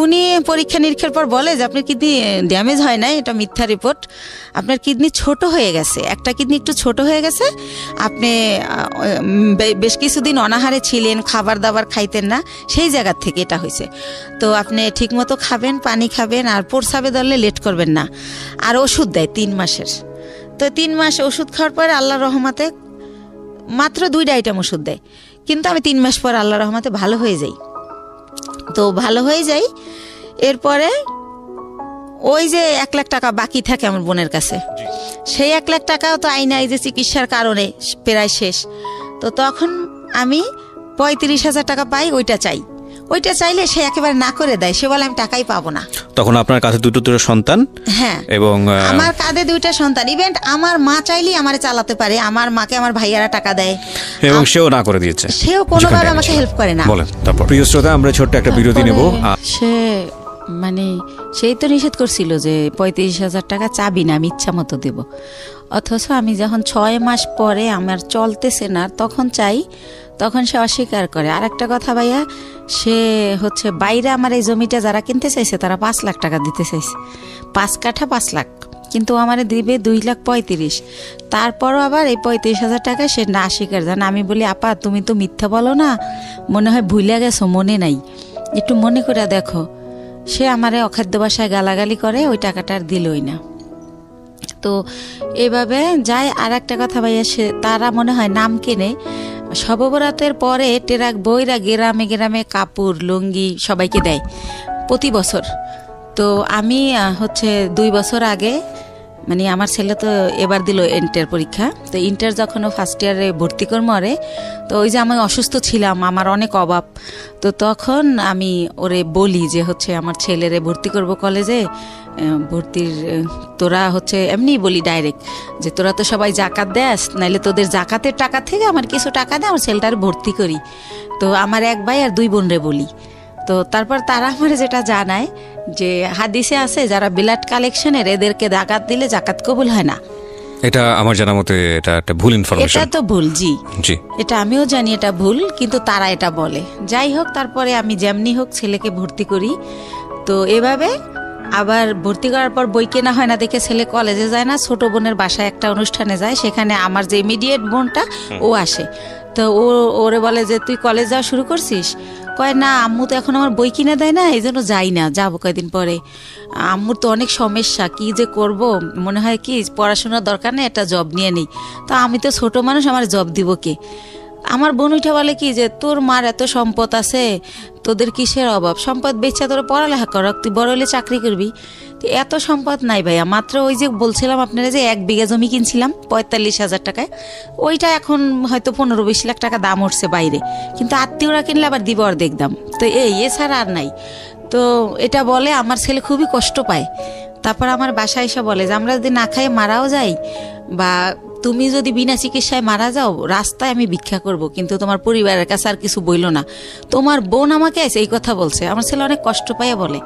উনি পরীক্ষা নিরীক্ষার পর বলে যে আপনার কিডনি ড্যামেজ হয় নাই, এটা মিথ্যা রিপোর্ট, আপনার কিডনি ছোট হয়ে গেছে, একটা কিডনি একটু ছোট হয়ে গেছে, আপনি বেশ কিছুদিন অনাহারে ছিলেন, খাবার দাবার খাইতেন না, সেই জায়গার থেকে এটা হয়েছে। তো আপনি ঠিকমতো খাবেন, পানি খাবেন, আর প্রস্রাবে ধরলে লেট করবেন না। আর ওষুধ দেয় 3 মাসের। তো 3 মাস ওষুধ খাওয়ার পর আল্লাহর রহমতে মাত্র 2টা আইটেম ওষুধ দেয়, কিন্তু আমি 3 মাস পর আল্লাহর রহমতে ভালো হয়ে যাই। তো ভালো হয়ে যাই, এরপরে ওই যে 1 লাখ টাকা বাকি থাকে আমার বোনের কাছে, সেই 1 লাখ টাকাও তো আইনা এই যে চিকিৎসার কারণে প্রায় শেষ। তো তখন আমি 35,000 টাকা পাই, ওইটা চাই। ওইটা চাইলে সে একেবারে না করে দেয়, সে বলে আমি টাকাই পাবো না। তখন আপনার কাছে দুটো সন্তান। হ্যাঁ, এবং আমার কাঁধে 2টা সন্তান। ইভেন্ট আমার মা চাইলেই আমারে চালাতে পারে, আমার মাকে আমার ভাইয়ারা টাকা দেয়, এবং সেও না করে দিয়েছে, সেও কোনোভাবে আমাকে হেল্প করে না। বলেন তারপর। প্রিয় শ্রোতা, আমরা ছোট্ট একটা বিরতি নেব। সে মানে সেই তো নিষেধ করছিল যে 35,000 টাকা চাবি না, আমি ইচ্ছা মতো দেব। অথচ আমি যখন 6 মাস পরে আমার চলতেছে না, তখন চাই, তখন সে অস্বীকার করে। আর একটা কথা ভাইয়া, সে হচ্ছে বাইরে আমার এই জমিটা যারা কিনতে চাইছে তারা 5 লাখ টাকা দিতে চাইছে, 5 কাঠা 5 লাখ, কিন্তু আমারে দিবে 2,35,000। তারপরও আবার এই 35,000 টাকা সে না স্বীকার জান। আমি বলি, আপা তুমি তো মিথ্যা বলো না, মনে হয় ভুলে গেছো, মনে নাই, একটু মনে করে দেখো। সে আমারে অখাদ্য ভাষায় গালাগালি করে, ওই টাকাটা আর দিলই না। তো এভাবে যায়। আর একটা কথা ভাইয়া, সে তারা মনে হয় নাম কেনে, শববরাতের পরে টেরাক বইরা গ্রামে গ্রামে কাপড় লুঙ্গি সবাইকে দেয় প্রতি বছর। তো আমি হচ্ছে 2 বছর আগে, মানে আমার ছেলে তো এবার দিল ইন্টার পরীক্ষা, তো ইন্টার যখন ও ফার্স্ট ইয়ারে ভর্তি করবো ওরে, তো ওই যে আমি অসুস্থ ছিলাম, আমার অনেক অভাব, তো তখন আমি ওরে বলি যে হচ্ছে আমার ছেলেরে ভর্তি করব কলেজে, ভর্তির তোরা হচ্ছে এমনি বলি ডাইরেক্ট যে তোরা তো সবাই জাকাত দেস, নাইলে তোদের জাকাতের টাকা থেকে আমার কিছু টাকা দে, আমার ছেলেটার ভর্তি করি। তো আমার 1 ভাই আর 2 বোনরে বলি। তো তারপর তারা আমার যেটা জানায় যে হাদিসে আছে যারা ব্লাড কালেকশনের, এদেরকে জাকাত দিলে জাকাত কবুল হয় না। এটা আমার জানা মতে এটা একটা ভুল ইনফরমেশন। এটা তো ভুল, জি জি, এটা আমিও জানি এটা ভুল, কিন্তু তারা এটা বলে। যাই হোক, তারপরে আমি যেমনি হোক ছেলেকে ভর্তি করি। তো এভাবে আবার ভর্তি করার পর বই কেনা হয় না দেখে ছেলে কলেজে যায় না, ছোট বোনের বাসায় একটা অনুষ্ঠানে যায়, সেখানে আমার যে ইমিডিয়েট বোনটা ও আসে। তো ওরে বলে যে তুই কলেজ যাওয়া শুরু করছিস? কয় না, আম্মু তো এখন আমার বই কিনে দেয় না, এই জন্য যাই না, যাবো কয়েকদিন পরে। আম্মুর তো অনেক সমস্যা, কি যে করব, মনে হয় কি পড়াশোনার দরকার নেই, একটা জব নিয়ে নেই। তো আমি তো ছোট মানুষ, আমার জব দিব কে? আমার বোন উঠে বলে কি যে তোর মার এত সম্পদ আছে, তোদের কিসের অভাব, সম্পদ বেচা তোর পড়ালেখা কর, তুই বড় হলে চাকরি করবি। এত সম্পদ নাই ভাইয়া, মাত্র ওই যে বলছিলাম আপনারা যে 1 বিঘা জমি কিনছিলাম 45,000 টাকায়, ওইটা এখন হয়তো 15-20 লাখ টাকা দাম উঠছে বাইরে, কিন্তু আত্মীয়রা কিনলে আবার দিব অর্ধেক দাম। তো এছাড়া আর নাই। তো এটা বলে আমার ছেলে খুবই কষ্ট পায়। তারপর আমার বাসায় এসে বলে যে আমরা যদি না খাই মারাও যাই, বা তুমি যদি বিনা চিকিৎসায় মারা যাও, রাস্তায় আমি ভিক্ষা করব, কিন্তু তোমার পরিবারের কাছে আর কিছু বইল না। তোমার বোন আমাকে এই কথা বলছে। আমার ছেলে অনেক কষ্ট পাইয়া বলে।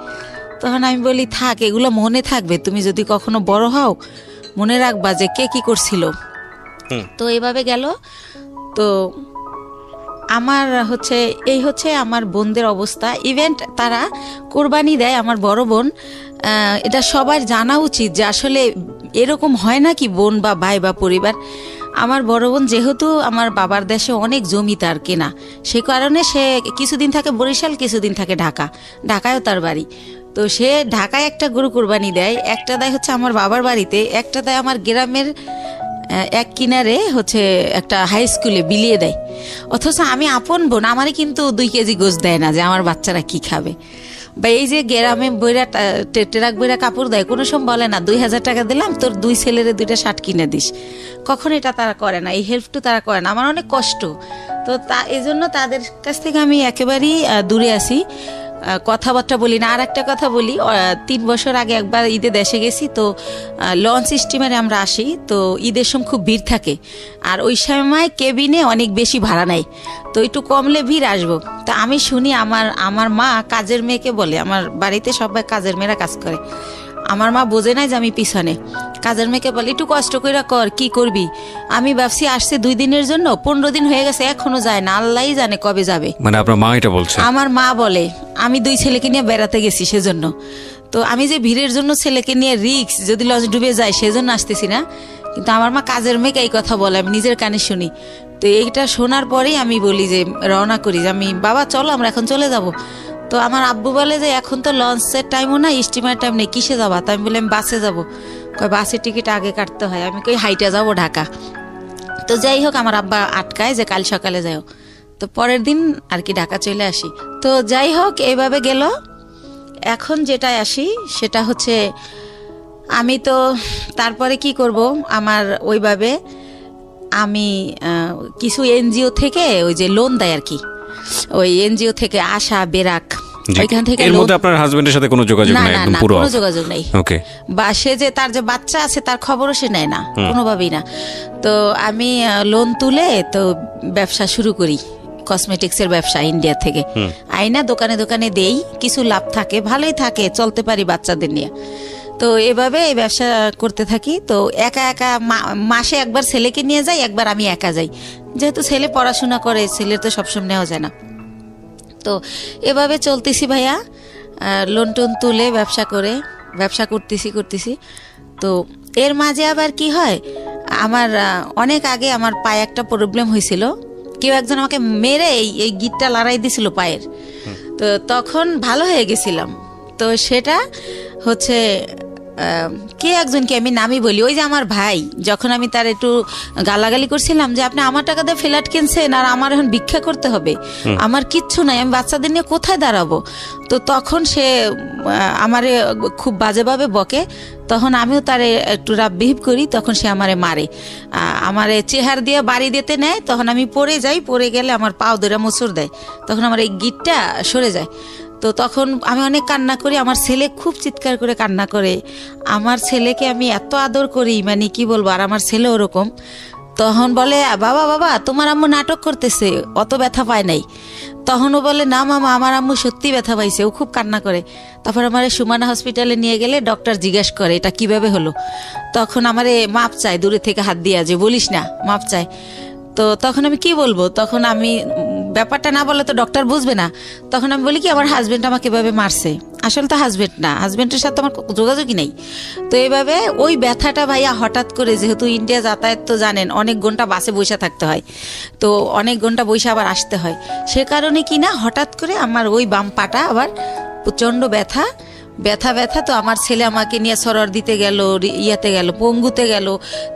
তখন আমি বলি থাক, এগুলো মনে থাকবে, তুমি যদি কখনো বড় হও মনে রাখবা যে কে কি করছিল। তো এইভাবে গেল। তো আমার হচ্ছে এই হচ্ছে আমার বোনদের অবস্থা। ইভেন্ট তারা কোরবানি দেয়, আমার বড় বোন। এটা সবার জানা উচিত যে আসলে এরকম হয় না কি বোন বা ভাই বা পরিবার। আমার বড় বোন যেহেতু আমার বাবার দেশে অনেক জমি তার কেনা, সে কারণে সে কিছুদিন থাকে বরিশাল, কিছুদিন থাকে ঢাকা, ঢাকায়ও তার বাড়ি। তো সে ঢাকায় একটা গরু কোরবানি দেয়, একটা দেয় হচ্ছে আমার বাবার বাড়িতে, একটা দেয় আমার গ্রামের এক কিনারে হচ্ছে একটা হাই স্কুলে বিলিয়ে দেয়। অথচ আমি আপন বোন, আমারই কিন্তু 2 কেজি গোশ দেয় না যে আমার বাচ্চারা কি খাবে। বা এই যে গ্রামে বইরা ট্রাক বইরা কাপড় দেয়, কোনো সময় বলে না 2000 টাকা দিলাম তোর 2 ছেলেরে 2টা শার্ট কিনে দিস, কখন এটা তারা করে না, এই হেল্পটু তারা করে না। আমার অনেক কষ্ট, তো এই জন্য তাদের কাছ থেকে আমি একেবারেই দূরে আছি, কথাবার্তা বলি না। আর একটা কথা বলি, 3 বছর আগে একবার ঈদে দেশে গেছি, তো লঞ্চ স্টিমারে আমরা আসি, তো ঈদের সময় খুব ভিড় থাকে, আর ওই সময় কেবিনে অনেক বেশি ভাড়া নেয়, তো একটু কমলে ভিড় আসবো। তা আমি শুনি আমার মা কাজের মেয়েকে বলে, আমার বাড়িতে সবাই কাজের মেয়েরা কাজ করে, আমার মা বোঝে নাই যে আমি পিছনে, কাজের মেয়েকে বলে একটু কষ্ট করে কর, কি করবি। আমি ভাবছি আসছে 2 দিনের জন্য, 15 দিন হয়ে গেছে এখনো যায় না, আল্লাহই জানে কবে যাবে। মানে আপনার মা এটা বলছে? আমার মা বলে আমি 2 ছেলেকে নিয়ে বেড়াতে গেছি সেজন্য, তো আমি যে ভিড়ের জন্য ছেলেকে নিয়ে রিক্স যদি লঞ্চ ডুবে যায় সেজন্য আসতেছি না। কিন্তু আমার মা কাজের মেয়েকে এই কথা বলে, আমি নিজের কানে শুনি। তো এইটা শোনার পরেই আমি বলি যে রওনা করি, যে আমি বাবা চলো আমরা এখন চলে যাব। তো আমার আব্বু বলে যে এখন তো লঞ্চের টাইমও না, স্টিমার টাইম নেই, কিসে যাবা? তো আমি বলি আমি বাসে যাবো। কয় বাসের টিকিট আগে কাটতে হয়। আমি কই হাইটা যাবো ঢাকা। তো যাই হোক আমার আব্বা আটকায় যে কাল সকালে যাও। তো পরের দিন আর কি ঢাকা চলে আসি। তো যাই হোক এইভাবে গেল। এখন যেটায় আসি সেটা হচ্ছে আমি তো তারপরে কি করব, আমার ওইভাবে আমি কিছু এনজিও থেকে ওই যে লোন দেয় আর কি, ওই এনজিও থেকে আশা বেরাক, ওইখান থেকে এর মধ্যে আপনার হাজবেন্ডের সাথে কোনো যোগাযোগ নাই? একদম পুরো কোনো যোগাযোগ নেই। ওকে। বা সে যে তার যে বাচ্চা আছে তার খবরও সে নেয় না, কোনোভাবেই না। তো আমি লোন তুলে তো ব্যবসা শুরু করি, কসমেটিক্সের ব্যবসা ইন্ডিয়া থেকে আইনা দোকানে দোকানে দেই, কিছু লাভ থাকে, ভালোই থাকে, চলতে পারি বাচ্চাদের নিয়ে। তো এভাবে এই ব্যবসা করতে থাকি। তো একা একা মাসে একবার ছেলেকে নিয়ে যাই, একবার আমি একা যাই, যেহেতু ছেলে পড়াশোনা করে, ছেলের তো সবসময় নেওয়া যায় না। তো এভাবে চলতেছি ভাইয়া, লোন টোন তুলে ব্যবসা করতেছি। তো এর মাঝে আবার কি হয়, আমার অনেক আগে আমার পায়ে একটা প্রবলেম হয়েছিল, কেউ একজন আমাকে মেরে এই গিটটা লড়াই দিছিল পায়ের। তো তখন ভালো হয়ে গেছিলাম। তো সেটা হচ্ছে কে একজনকে আমি নামই বলি, ওই যে আমার ভাই, যখন আমি তার একটু গালাগালি করছিলাম যে আপনি আমার টাকা দিয়ে ফ্ল্যাট কিনছেন আর আমার এখন ভিক্ষা করতে হবে, আমার কিচ্ছু নাই, আমি বাচ্চাদের নিয়ে কোথায় দাঁড়াবো। তো তখন সে আমারে খুব বাজেভাবে বকে, তখন আমিও তারে একটু রাব বিহেভ করি, তখন সে আমারে মারে, আমারে চেহার দিয়ে বাড়ি দিতে নেয়। তখন আমি পড়ে যাই, পড়ে গেলে আমার পাও ধরে মোচড় দেয়, তখন আমার এই গিটটা সরে যায়। তো তখন আমি অনেক কান্না করি, আমার ছেলে খুব চিৎকার করে কান্না করে। আমার ছেলেকে আমি এত আদর করি, মানে কি বলবো, আর আমার ছেলে ওরকম। তখন বলে বাবা তোমার আম্মু নাটক করতেছে, অত ব্যথা পায় নাই। তখনও বলে না মামা আমার আম্মু সত্যি ব্যথা পাইছে, ও খুব কান্না করে। তারপর আমার সুমানা হসপিটালে নিয়ে গেলে ডক্টর জিজ্ঞেস করে এটা কিভাবে হলো। তখন আমারে মাপ চায়, দূরে থেকে হাত দিয়া, যে বলিস না, মাপ চায়। তো তখন আমি কি বলবো, তখন আমি ব্যাপারটা না বলে তো ডক্টর বুঝবে না। তখন আমি বলি কি আমার হাজবেন্ড আমাকে এভাবে মারছে, আসলে তো হাজবেন্ড না, হাজবেন্ডের সাথে আমার যোগাযোগই নেই। তো এইভাবে ওই ব্যথাটা ভাইয়া হঠাৎ করে, যেহেতু ইন্ডিয়া যাতায়াত তো জানেন, অনেক ঘন্টা বাসে বসে থাকতে হয়, তো অনেক ঘন্টা বসে আবার আসতে হয়, সে কারণে কি না হঠাৎ করে আমার ওই বাম পাটা আবার প্রচণ্ড ব্যথা। তো আমার ছেলে আমাকে নিয়ে সরর দিতে গেল, ইয়াতে গেল, পঙ্গুতে গেল।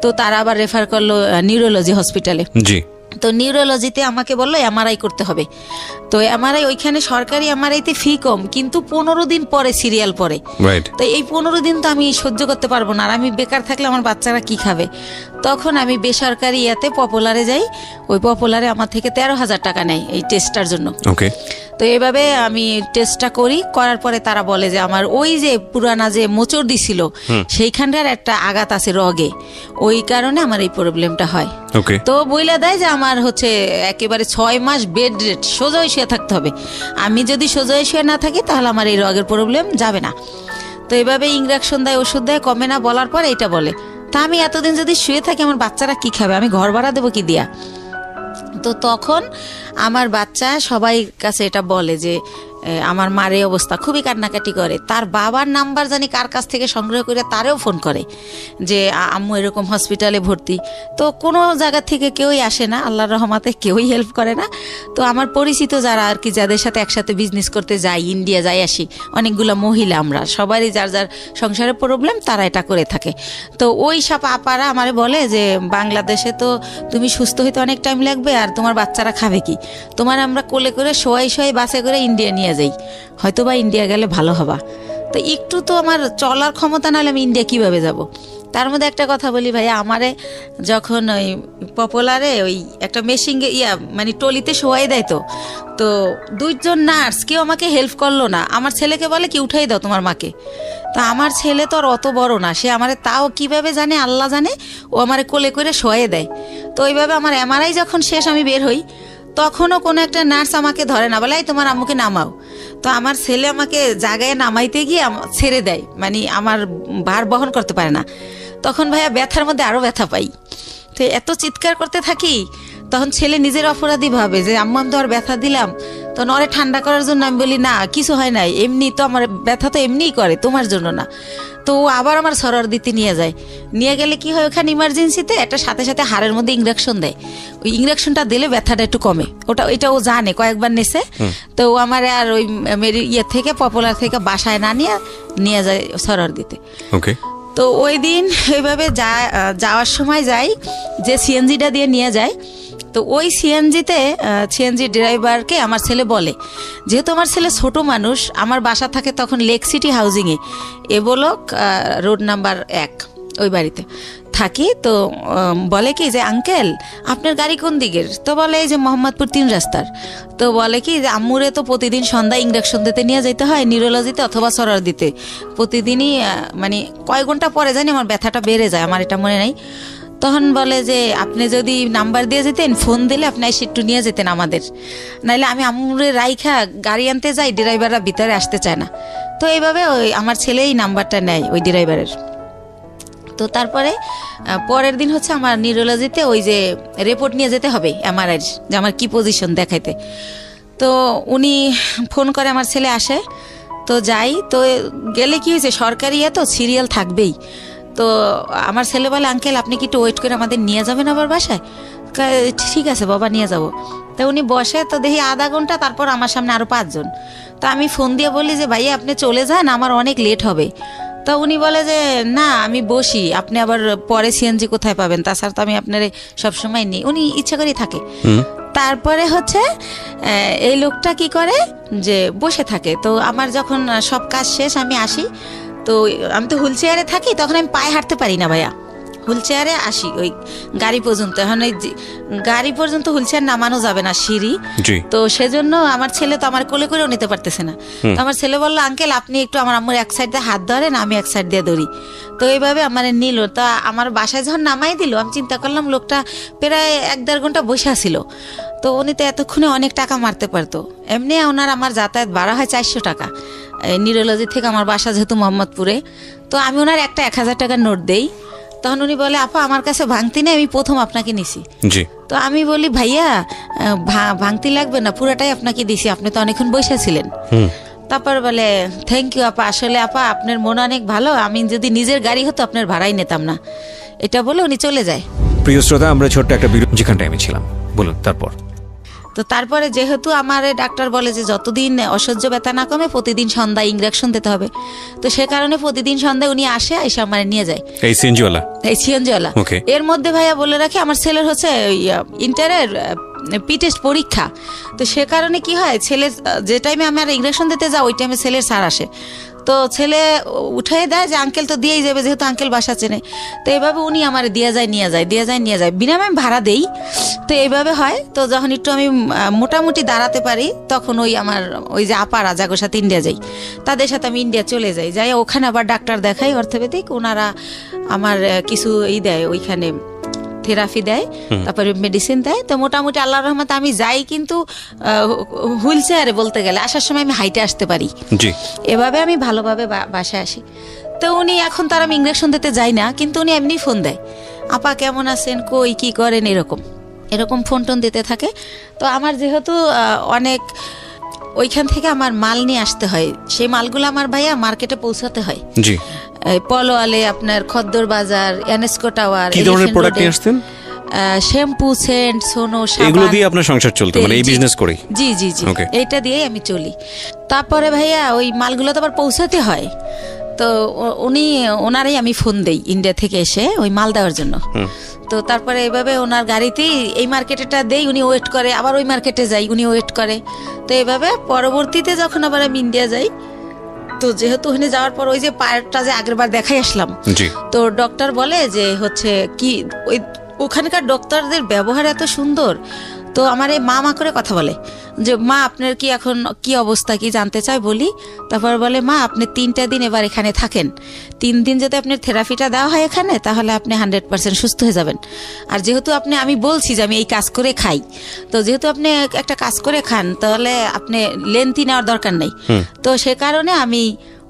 তো তারা আবার রেফার করলো নিউরোলজি হসপিটালে। জি। তো নিউরোলজিতে আমাকে বললো এমআরআই করতে হবে। তো এমআরআই ওইখানে সরকারি এমআরআইতে ফি কম, কিন্তু 15 দিন পরে সিরিয়াল পরে। তো এই 15 দিন তো আমি সহ্য করতে পারবো না, আর আমি বেকার থাকলে আমার বাচ্চারা কি খাবে। তখন আমি বেসরকারি ইয়াতে পপুলারে যাই, ওই পপুলারে আমার থেকে 13,000 টাকা নেয় এই টেস্টটার জন্য। ওকে। তো এইভাবে আমি টেস্টটা করার পরে তারা বলে যে আমার ওই যে পুরানা যে মোচড় দিছিল সেইখানকার একটা আঘাত আছে রগে, ওই কারণে আমার এই প্রবলেমটা হয়। তো বইলা দেয় যে আমার হচ্ছে একেবারে 6 মাস বেড রেস্ট, সোজা শুয়ে থাকতে হবে। আমি যদি সোজা শুয়ে না থাকি তাহলে আমার এই রগের প্রবলেম যাবে না। তো এইভাবে ইঞ্জেকশন দেয়, ওষুধ দেয়, কমে না, বলার পর এইটা বলে। তা আমি এতদিন যদি শুয়ে থাকি আমার বাচ্চারা কি খাবে, আমি ঘর ভাড়া দেবো কি দিয়া। তো তখন আমার বাচ্চা সবাই কাছে এটা বলে যে আমার মার এই অবস্থা, খুবই কান্নাকাটি করে। তার বাবার নাম্বার জানি কার কাছ থেকে সংগ্রহ করে তারেও ফোন করে যে আম্মু এরকম হসপিটালে ভর্তি। তো কোনো জায়গা থেকে কেউই আসে না, আল্লাহর রহমতে কেউই হেল্প করে না। তো আমার পরিচিত যারা আর কি, যাদের সাথে একসাথে বিজনেস করতে যাই, ইন্ডিয়া যাই আসি, অনেকগুলো মহিলা, আমরা সবারই যার যার সংসারের প্রবলেম, তারা এটা করে থাকে। তো ওই সব আপারা আমারে বলে যে বাংলাদেশে তো তুমি সুস্থ হইতে অনেক টাইম লাগবে, আর তোমার বাচ্চারা খাবে কি, তোমার আমরা কোলে করে শোয়াই বাসে করে ইন্ডিয়া নিয়ে যাই, হয়তো বা ইন্ডিয়া গেলে ভালো হবা। তো একটু তো আমার চলার ক্ষমতা না হলে আমি ইন্ডিয়া কিভাবে যাব। তার মধ্যে একটা কথা বলি ভাইয়া, আমারে যখন ওই পপুলারে ওই একটা মেশিন মানে টলিতে শোয়াই দেয়, তো 2 জন নার্স কেউ আমাকে হেল্প করলো না। আমার ছেলেকে বলে কি উঠাই দাও তোমার মাকে। তো আমার ছেলে তো আর অত বড় না, সে আমারে তাও কিভাবে জানে আল্লাহ জানে, ও আমারে কোলে করে শোয়াই দেয়। তো ওইভাবে আমার এমআরআই যখন শেষ, আমি বের হই, তখনও কোনো একটা নার্স আমাকে ধরে না, বলে এই তোমার আম্মুকে নামাও। তো আমার ছেলে আমাকে জায়গায় নামাইতে গিয়ে ছেড়ে দেয়, মানে আমার ভার বহন করতে পারে না। তখন ভাইয়া ব্যথার মধ্যে আরও ব্যথা পাই। তো এত চিৎকার করতে থাকি, তখন ছেলে নিজের অপরাধী ভাবে যে আম্মু আমি তো আর ব্যথা দিলাম। তো নরে ঠান্ডা করার জন্য আমি বলি না কিছু হয় নাই, এমনি তো আমার ব্যথা তো এমনিই করে, তোমার জন্য না। তো আবার আমার সরর দিতে নিয়ে যায়, নিয়ে গেলে কি হয়, ওখানে ইমার্জেন্সিতে একটা সাথে সাথে হাড়ের মধ্যে ইঞ্জেকশন দেয়। ওই ইঞ্জেকশনটা দিলে ব্যথাটা একটু কমে, এটা ও জানে, কয়েকবার নেছে। তো ও আমার আর ওই মেরি থেকে পপুলার থেকে বাসায় না নিয়ে যায় সরর দিতে। ওকে। তো ওই দিন এইভাবে যাওয়ার সময় যাই, যে সিএনজিটা দিয়ে নিয়ে যায়, তো ওই সিএনজি ড্রাইভারকে আমার ছেলে বলে, যেহেতু আমার ছেলে ছোট মানুষ, আমার বাসা থাকে তখন লেক সিটি হাউজিংয়ে, এবলক রোড নাম্বার 1, ওই বাড়িতে থাকি। তো বলে কি যে আঙ্কেল আপনার গাড়ি কোন দিকের? তো বলে এই যে মোহাম্মদপুর 3 রাস্তার। তো বলে কি যে আম্মুরে তো প্রতিদিন সন্ধ্যায় ইঞ্জেকশন দিতে নিয়ে যেতে হয়, নিউরোলজিতে অথবা সরার দিতে, প্রতিদিনই মানে কয়েক ঘন্টা পরে জানি আমার ব্যথাটা বেড়ে যায়, আমার এটা মনে নাই। তখন বলে যে আপনি যদি নাম্বার দিয়ে যেতেন, ফোন দিলে আপনি এসে একটু নিয়ে যেতেন আমাদের, নাইলে আমি আম্মুরে রাইখা গাড়ি আনতে যাই, ড্রাইভাররা ভিতরে আসতে চায় না। তো এইভাবে ওই আমার ছেলে এই নাম্বারটা নেয় ওই ড্রাইভারের। তো তারপরে পরের দিন হচ্ছে আমার নিউরোলজিতে ওই যে রিপোর্ট নিয়ে যেতে হবে এমআরআই, যে আমার কি পজিশন দেখাইতে। তো উনি ফোন করে, আমার ছেলে আসে, তো যাই। তো গেলে কি হয়েছে, সরকারি তো সিরিয়াল থাকবেই। তো আমার ছেলে বলে আঙ্কেল আপনি কি একটু ওয়েট করে আমাদের নিয়ে যাবেন আবার বাসায়? ঠিক আছে বাবা নিয়ে যাব। তো উনি বসে, তো দেখি আধা ঘন্টা, তারপর আমার সামনে আরো 5 জন। তো আমি ফোন দিয়ে বলি যে ভাইয়া আপনি চলে যান, আমার অনেক লেট হবে। তো উনি বলে যে না আমি বসি, আপনি আবার পরে সিএনজি কোথায় পাবেন, তাছাড়া তো আমি আপনার সবসময় নিই, উনি ইচ্ছা করেই থাকে। তারপরে হচ্ছে এই লোকটা কি করে যে বসে থাকে। তো আমার যখন সব কাজ শেষ আমি আসি, তো আমি তো হুইল চেয়ারে থাকি, তখন আমি পায়ে হাঁটতে পারি না ভাইয়া, হুইল চেয়ারে আসি ওই গাড়ি পর্যন্ত। এখন ওই গাড়ি পর্যন্ত হুইল চেয়ার নামানো যাবে না, সিঁড়ি। তো সেজন্য আমার ছেলে তো আমার কোলে করেও নিতে পারতেছে না। তো আমার ছেলে বললো আঙ্কেল আপনি একটু আমার আম্মুর এক সাইড দিয়ে হাত ধরেন, আমি এক সাইড দিয়ে ধরি। তো এইভাবে আমার নিল। তা আমার বাসায় যখন নামাই দিল, আমি চিন্তা করলাম লোকটা প্রায় 1-1.5 ঘন্টা বসে ছিল। তো উনি তো এতক্ষণে অনেক টাকা মারতে পারতো। এমনি ওনার আমার যাতায়াত ভাড়া হয় 400 টাকা নিউরোলজি থেকে আমার বাসা যেহেতু মোহাম্মদপুরে। তো আমি ওনার একটা 1000 টাকার নোট দেই। তখন উনি বলে আপা আমার কাছে ভাঙতি নেই, আমি প্রথম আপনাকে নিছি। তো আমি বলি ভাইয়া ভাঙতি লাগবে না, পুরাটাই আপনাকে দিছি, আপনি তো অনেকক্ষণ বসেছিলেন। তারপর বলে থ্যাংক ইউ আপা, আসলে আপা আপনার মন অনেক ভালো, আমি যদি নিজের গাড়ি হতো আপনার ভাড়াই নিতাম না। এটা বলে উনি চলে যায়। প্রিয় শ্রোতা, আমরা ছোট্ট একটা বিরতি যেখানটা আমি ছিলাম, বলুন তারপর। তো তারপরে যেহেতু আমার ডাক্তার বলে যে যতদিন অসহ্য ব্যথা না কমে প্রতিদিন সন্ধ্যায় ইঞ্জেকশন দিতে হবে, তো সে কারণে প্রতিদিন সন্ধ্যায় উনি আসে, এসে আমার নিয়ে যায় এই সিএনজিওয়ালা। এর মধ্যে ভাইয়া বলে রাখি আমার ছেলের হচ্ছে ইন্টারের টেস্ট পরীক্ষা। তো সে কারণে কি হয়, ছেলের যে টাইমে আমার ইঞ্জেকশন দিতে যাও ওই টাইমে ছেলের স্যার আসে। তো ছেলে উঠাই দেয় যে আঙ্কেল তো দিয়েই যাবে, যেহেতু আঙ্কেল বাসা চেনে। তো এইভাবে উনি আমার নিয়ে যায় বিনামূল্যে ভাড়া দেই। তো এইভাবে হয়। তো যখন একটু আমি মোটামুটি দাঁড়াতে পারি, তখন আমার ওই যে আপারা যাগোর সাথে ইন্ডিয়া যাই, তাদের সাথে আমি ইন্ডিয়া চলে যাই ওখানে আবার ডাক্তার দেখাই অর্থোপেডিক। ওনারা আমার কিছু দেয়, ওইখানে থেরাপি দেয়, তারপরে মেডিসিন দেয়। তো মোটামুটি আল্লাহর রহমতে আমি যাই, কিন্তু হুইল চেয়ারে বলতে গেলে আসার সময় আমি হাইটে আসতে পারি। এভাবে আমি ভালোভাবে বাসায় আসি। তো উনি এখন তার আমি ইঞ্জেকশন দিতে যাই না, কিন্তু উনি এমনি ফোন দেয়, আপা কেমন আছেন, কই কি করেন, এরকম। এরকম ফোন টোন দিতে থাকে। তো আমার যেহেতু অনেক ওইখান থেকে আমার মাল নিয়ে আসতে হয়, সেই মালগুলো আমার ভাইয়া মার্কেটে পৌঁছাতে হয়। জি, পলোয়ালে, আপনার খদ্দর বাজার, এনএসকো টাওয়ার। কি ধরনের প্রোডাক্ট নিয়ে আসতেন? শ্যাম্পু, সেন্ট, সোনো, এগুলো দিয়ে আপনার সংসার চলতো, মানে এই বিজনেস করি? জি জি জি, এইটা দিয়েই আমি চলি। তারপরে ভাইয়া ওই মালগুলো তো আবার পৌঁছাতে হয়, তো ওনারাই আমি ফোন দেই ইন্ডিয়া থেকে এসে ওই মাল দেওয়ার জন্য। তো তারপরে এইভাবে ওনার গাড়িতেই এই মার্কেটেটা দেই, উনি ওয়েট করে, আবার ওই মার্কেটে যাই, উনি ওয়েট করে। তো এইভাবে পরবর্তীতে যখন আবার আমি ইন্ডিয়া যাই, তো যেহেতু ওখানে যাওয়ার পর ওই যে পায়েরটা যে আগেরবার দেখাই আসলাম, তো ডক্টর বলে যে হচ্ছে কি ওই ওখানকার ডক্টরদের ব্যবহার এত সুন্দর। তো আমার এই মা করে কথা বলে যে মা আপনার কি এখন কি অবস্থা, কি জানতে চাই বলি। তারপর বলে মা আপনি 3টা দিন এবার এখানে থাকেন, 3 দিন যদি আপনার থেরাপিটা দেওয়া হয় এখানে, তাহলে আপনি 100% সুস্থ হয়ে যাবেন। আর যেহেতু আমি বলছি যে আমি এই কাজ করে খাই, তো যেহেতু আপনি একটা কাজ করে খান, তাহলে আপনি লেন্থি নেওয়ার দরকার নেই। তো সে কারণে আমি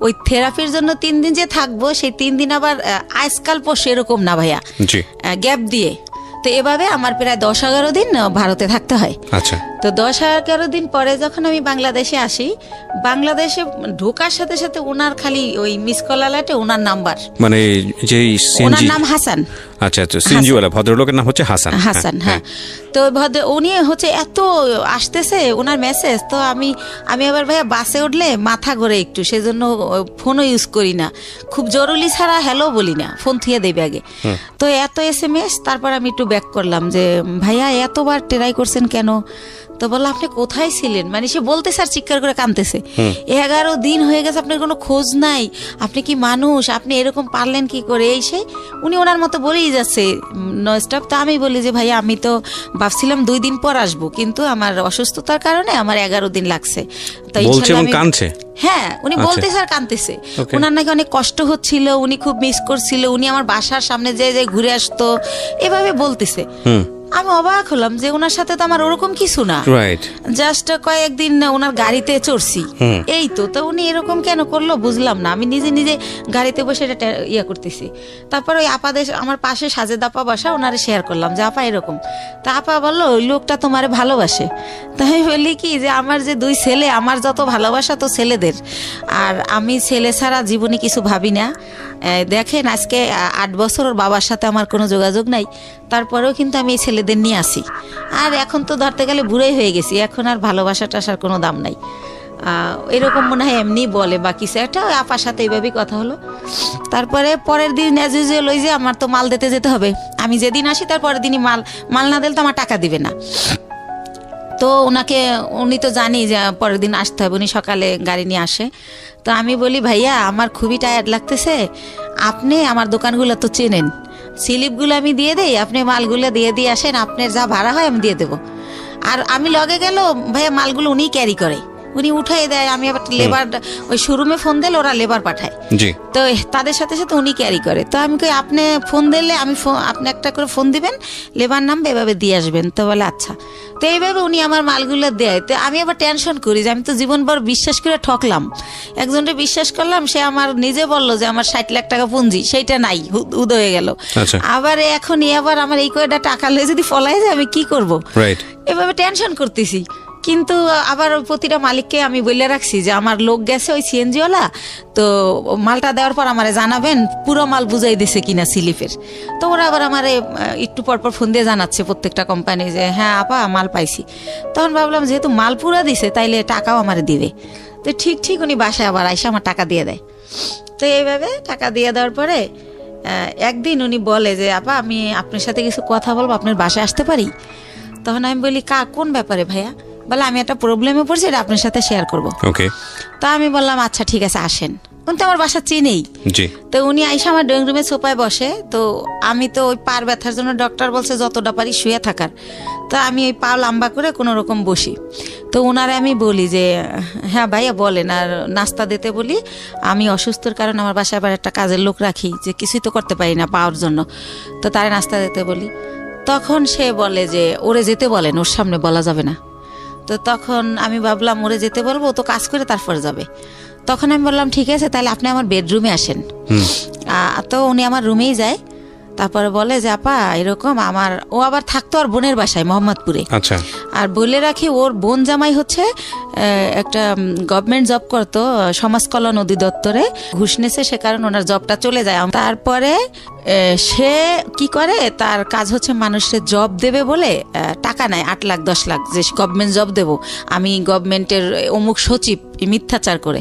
ওই থেরাপির জন্য 3 দিন যে থাকবো, সেই 3 দিন আবার আজকাল পর সেরকম না ভাইয়া, গ্যাপ দিয়ে। তো এভাবে আমার প্রায় 10-11 দিন ভারতে থাকতে হয়। আচ্ছা। তো 10-11 দিন পরে যখন আমি বাংলাদেশে আসি, বাংলাদেশে ঢোকার সাথে সাথে ওনার খালি ওই মিস কল অ্যালার্টে ওনার নাম্বার, মানে যে ওনার নাম হাসান। আচ্ছা আচ্ছা, সিএনজিওয়ালা ভদ্রলোকের নাম হচ্ছে হাসান। হাসান, হ্যাঁ। তো উনি হচ্ছে এত আসতেছে ওনার মেসেজ, তো আমি আবার ভাইয়া বাসে উঠলে মাথা ঘোরে একটু, সেজন্য ফোনও ইউজ করি না, খুব জরুরি ছাড়া হ্যালো বলি না, ফোন থুয়ে দেবে আগে। তো এত SMS, তারপর আমি একটু ব্যাক করলাম যে ভাইয়া এতবার ট্রাই করছেন কেন? তো বললো আপনি কোথায় ছিলেন, মানে সে বলতে স্যার চিৎকার করে কাঁদতেছে, 11 দিন হয়ে গেছে আপনার কোনো খোঁজ নাই, আপনি কি মানুষ, আপনি এরকম পারলেন কি করে? এই সেই উনি ওনার মতো বলেই যাচ্ছে ননস্টপ। তো আমি বলি যে ভাইয়া আমি তো ভাবছিলাম 2 দিন পর আসবো, কিন্তু আমার অসুস্থতার কারণে আমার 11 দিন লাগছে। তো হ্যাঁ, উনি বলতে স্যার কাঁদতেছে, ওনার নাকি অনেক কষ্ট হচ্ছিল, উনি খুব মিস করছিল, উনি আমার বাসার সামনে যে ঘুরে আসতো, এভাবে বলতেছে। আমি অবাক হলাম যে ওনার সাথে তো আমার ওরকম কিছু না, জাস্ট কয়েকদিন ওনার গাড়িতে চড়ছি, এই তো। তো উনি এরকম কেন করলো বুঝলাম না, আমি নিজে নিজে গাড়িতে বসে এটা ইয়ে করতেছি। তারপর ওই আপাদের আমার পাশে সাজেদ আপা বাসা, ওনারে শেয়ার করলাম যে আপা এরকম। তা আপা বললো ওই লোকটা তোমারে ভালোবাসে। তাই আমি বলি কি যে আমার যে 2 ছেলে, আমার যত ভালোবাসা তো ছেলেদের, আর আমি ছেলে ছাড়া জীবনে কিছু ভাবি না। দেখেন আজকে 8 বছর ওর বাবার সাথে আমার কোনো যোগাযোগ নাই, তারপরেও কিন্তু আমি এই ছেলেদের নিয়ে আসি। আর এখন তো ধরতে গেলে বুড়োই হয়ে গেছি, এখন আর ভালোবাসা টাসার কোনো দাম নাই। এরকম মনে হয় এমনি বলে বা কিছু একটা, আপার সাথে এইভাবেই কথা হলো। তারপরে পরের দিন অ্যাজ ইউজুয়াল ওই যে আমার তো মাল দিতে যেতে হবে, আমি যেদিন আসি তার পরের দিনই মাল না দিলে তো আমার টাকা দিবে না। তো উনি তো জানি যে পরের দিন আসতে হবে, উনি সকালে গাড়ি নিয়ে আসে। তো আমি বলি ভাইয়া আমার খুবই টায়ার্ড লাগতেছে, আপনি আমার দোকানগুলো তো চেনেন, স্লিপগুলো আমি দিয়ে দেই, আপনি মালগুলো দিয়ে আসেন, আপনার যা ভাড়া হয় আমি দিয়ে দেবো। আর আমি লগে গেল ভাইয়া মালগুলো উনিই ক্যারি করে, উনি উঠাই দেয়, আমি আবার লেবার ওই শোরুমে ফোন দিলে ওরা লেবার পাঠায়, তো তাদের সাথে সাথে উনি ক্যারি করে। তো আমি কই আপনি ফোন দিলে আপনি একটা করে ফোন দিবেন, লেবার নামবে, এভাবে দিয়ে আসবেন। তো বলে আচ্ছা। তো এইভাবে উনি আমার মালগুলো দেয়। তো আমি আবার টেনশন করি যে আমি তো জীবনভর বিশ্বাস করে ঠকলাম, একজনকে বিশ্বাস করলাম, সে আমার নিজে বললো যে আমার 60 লাখ টাকা পুঁজি, সেইটা নাই, উদ হয়ে গেল। আবার এখন আবার আমার এই কয়টা টাকা লয়ে যদি ফলাই যায় আমি কি করব, এভাবে টেনশন করতেছি। কিন্তু আবার প্রতিটা মালিককে আমি বলে রাখছি যে আমার লোক গেছে ওই সিএনজিওয়ালা, তো মালটা দেওয়ার পর আমারে জানাবেন পুরো মাল বুঝাই দিছে কিনা স্লিপের। তো ওরা আবার আমারে একটু পরপর ফোন দিয়ে জানাচ্ছে প্রত্যেকটা কোম্পানি যে হ্যাঁ আপা মাল পাইছি। তখন ভাবলাম যেহেতু মাল পুরা দিছে তাইলে টাকাও আমারে দিবে। তো ঠিক উনি বাসায় আবার আইসা আমার টাকা দিয়ে দেয়। তো এইভাবে টাকা দিয়ে দেওয়ার পরে একদিন উনি বলে যে আপা আমি আপনার সাথে কিছু কথা বলবো, আপনার বাসায় আসতে পারি? তখন আমি বলি কোন ব্যাপারে ভাইয়া? বলে আমি একটা প্রবলেমে পড়ছি, এটা আপনার সাথে শেয়ার করবো। তো আমি বললাম আচ্ছা ঠিক আছে আসেন। উনি তো আমার বাসা চিনেই। তো উনি আইসা আমার ড্রয়িং রুমে সোফায় বসে। তো আমি তো ওই পার ব্যথার জন্য ডক্টর বলছে যতটা পারি শুয়ে থাকার, তো আমি ওই পা লম্বা করে কোনো রকম বসি। তো ওনারে আমি বলি যে হ্যাঁ ভাইয়া বলেন, আর নাস্তা দিতে বলি, আমি অসুস্থর কারণে আমার বাসায় আবার একটা কাজের লোক রাখি, যে কিছুই তো করতে পারি না পাওয়ার জন্য, তো তারে নাস্তা দিতে বলি। তখন সে বলে যে ওরে যেতে বলেন, ওর সামনে বলা যাবে না। তো তখন আমি ভাবলাম ওরে যেতে বলবো, তো কাজ করে তারপর যাবে। তখন আমি বললাম ঠিক আছে তাহলে আপনি আমার বেডরুমে আসেন। তো উনি আমার রুমেই যায়। তারপরে বলে যে আপা এরকম আমার, ও আবার থাকতো আর বোনের বাসায় মোহাম্মদপুরে। আচ্ছা। আর বলে রাখি ওর বোন জামাই হচ্ছে একটা গভর্নমেন্ট জব করতো সমাজ কল্যাণ অধিদপ্তরে, ঘুষ নেছে, সে কারণে ওনার জবটা চলে যায়। তারপরে সে কি করে, তার কাজ হচ্ছে মানুষের জব দেবে বলে টাকা নেয় 8 লাখ 10 লাখ, যে গভর্নমেন্ট জব দেবো আমি, গভর্নমেন্টের অমুক সচিব, মিথ্যাচার করে।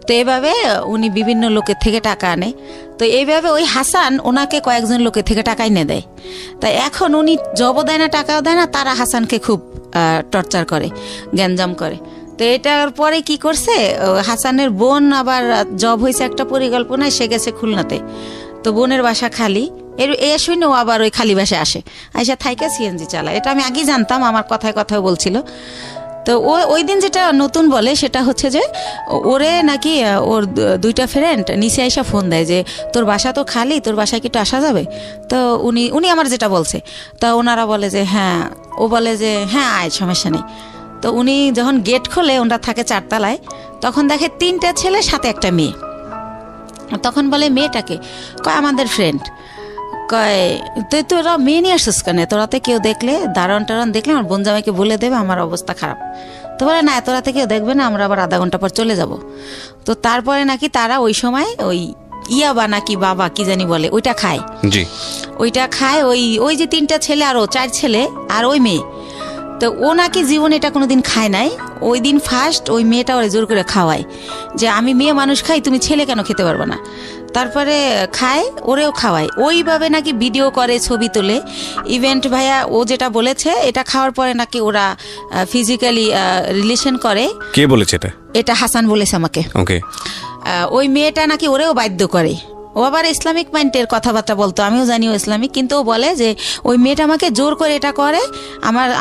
তো এভাবে উনি বিভিন্ন লোকের থেকে টাকা আনে। তো এইভাবে ওই হাসান ওনাকে কয়েকজন লোকের থেকে টাকা এনে দেয়। তাই এখন উনি জবও দেয় না, টাকাও দেয় না, তারা হাসানকে খুব টর্চার করে, গ্যাঞ্জাম করে। তো এটার পরে কি করছে, হাসানের বোন আবার জব হয়েছে একটা পরিকল্পনায়, সে গেছে খুলনাতে। তো বোনের বাসা খালি, এ শুনে ও আবার ওই খালি বাসায় আসে, আইসা থাইকা সিএনজি চালায়। এটা আমি আগেই জানতাম, আমার কথায় কথায় বলছিল। তো ওই দিন যেটা নতুন বলে সেটা হচ্ছে যে ওরে নাকি ওর 2টা ফ্রেন্ড নিচে আইসা ফোন দেয় যে তোর বাসা তো খালি, তোর বাসায় কি একটু আসা যাবে? তো উনি আমার যেটা বলছে, তা ওনারা বলে যে হ্যাঁ, ও বলে যে হ্যাঁ আয়, সমস্যা নেই। তো উনি যখন গেট খোলে, ওনারা থাকে 4 তলায়, তখন দেখে 3টা ছেলে সাথে একটা মেয়ে। তখন বলে মেয়েটাকে, কয় আমাদের ফ্রেন্ড। কয় তুই তোরা মেয়ে নিয়ে আসছিস কেন? তোরাতে কেউ দেখলে, দারণ টারণ দেখলে আমার বোন জামাইকে বলে দেবে আমার অবস্থা খারাপ। তো বলে না, তোরাতে কেউ দেখবে না, আমরা আবার আধা ঘন্টা পর চলে যাব। তো তারপরে নাকি তারা ওই সময় ওই ইয়াবা নাকি বাবা কি জানি বলে, ওইটা খায়। জি। ওইটা খায় ওই যে 3টা ছেলে, আরও 4 ছেলে আর ওই মেয়ে। তো ও নাকি জীবনে এটা কোনোদিন খায় নাই। ওই দিন ফার্স্ট ওই মেয়েটা ওরে জোর করে খাওয়ায় যে আমি মেয়ে মানুষ খাই, তুমি ছেলে কেন খেতে পারবে না? তারপরে খায়, ওরেও খাওয়ায়। ওইভাবে নাকি ভিডিও করে, ছবি তোলে। ইভেন্ট ভাইয়া ও যেটা বলেছে, এটা খাওয়ার পরে নাকি ওরা ফিজিক্যালি রিলেশন করে। কে বলেছে এটা? এটা হাসান বলেছে আমাকে। ওকে। ওই মেয়েটা নাকি ওরেও বাধ্য করে। ও আবার ইসলামিক মাইন্ডের কথাবার্তা বলতো, আমিও জানি ও ইসলামিক, কিন্তু ও বলে যে ওই মেয়েটা আমাকে জোর করে এটা করে,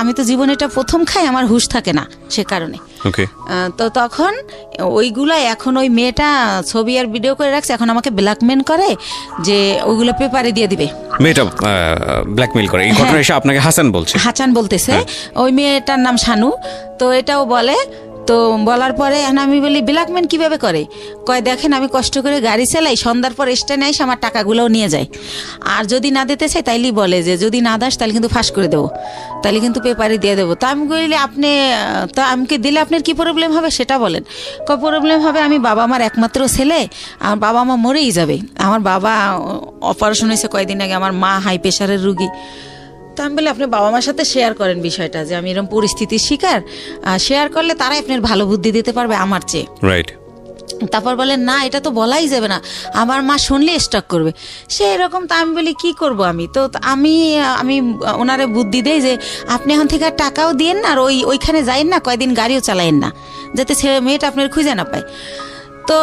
আমি তো জীবনে এটা প্রথম খাই, আমার হুঁশ থাকে না সে কারণে। ওকে। তো তখন ওইগুলা এখন ওই মেয়েটা ছবি আর ভিডিও করে রাখছে, এখন আমাকে ব্ল্যাকমেল করে যে ওইগুলো পেপারে দিয়ে দিবে। মেয়েটা ব্ল্যাকমেল করে, এই ঘটনা এসে আপনাকে হাসান বলছে? হাসান বলতেছে। ওই মেয়েটার নাম শানু। তো এটাও বলে। তো বলার পরে আমি বলি ব্ল্যাকমেল কিভাবে করে? কয় দেখেন আমি কষ্ট করে গাড়ি চালাই, সন্ধ্যার পর স্ট্যান্ডে এসে আমার টাকাগুলোও নিয়ে যায়, আর যদি না দিতে চাই তাইলেই বলে যে যদি না দাস তাহলে কিন্তু ফাঁস করে দেবো, তাহলে কিন্তু পেপারে দিয়ে দেবো। তো আমি বলি আপনি তো আমাকে দিলে আপনার কি প্রবলেম হবে সেটা বলেন। কয় প্রবলেম হবে, আমি বাবা আমার একমাত্র ছেলে, আমার বাবা মা মরেই যাবে, আমার বাবা অপারেশন হয়েছে কয়েকদিন আগে, আমার মা হাই প্রেশারের রুগী। তো আমি বলি আপনি বাবা মার সাথে শেয়ার করেন বিষয়টা, যে আমি এরকম পরিস্থিতির শিকার, শেয়ার করলে তারাই আপনার ভালো বুদ্ধি দিতে পারবে আমার চেয়ে। রাইট। তারপর বলেন না এটা তো বলাই যাবে না, আমার মা শুনলে স্টক করবে, সে এরকম। তা আমি বলি কি করব আমি? তো আমি ওনারে বুদ্ধি দেই যে আপনি এখন থেকে আর টাকাও দিয়েন না, আর ওইখানে যাইন না, কয়দিন গাড়িও চালাইন না, যাতে মেয়েটা আপনার খুঁজে না পায়। তো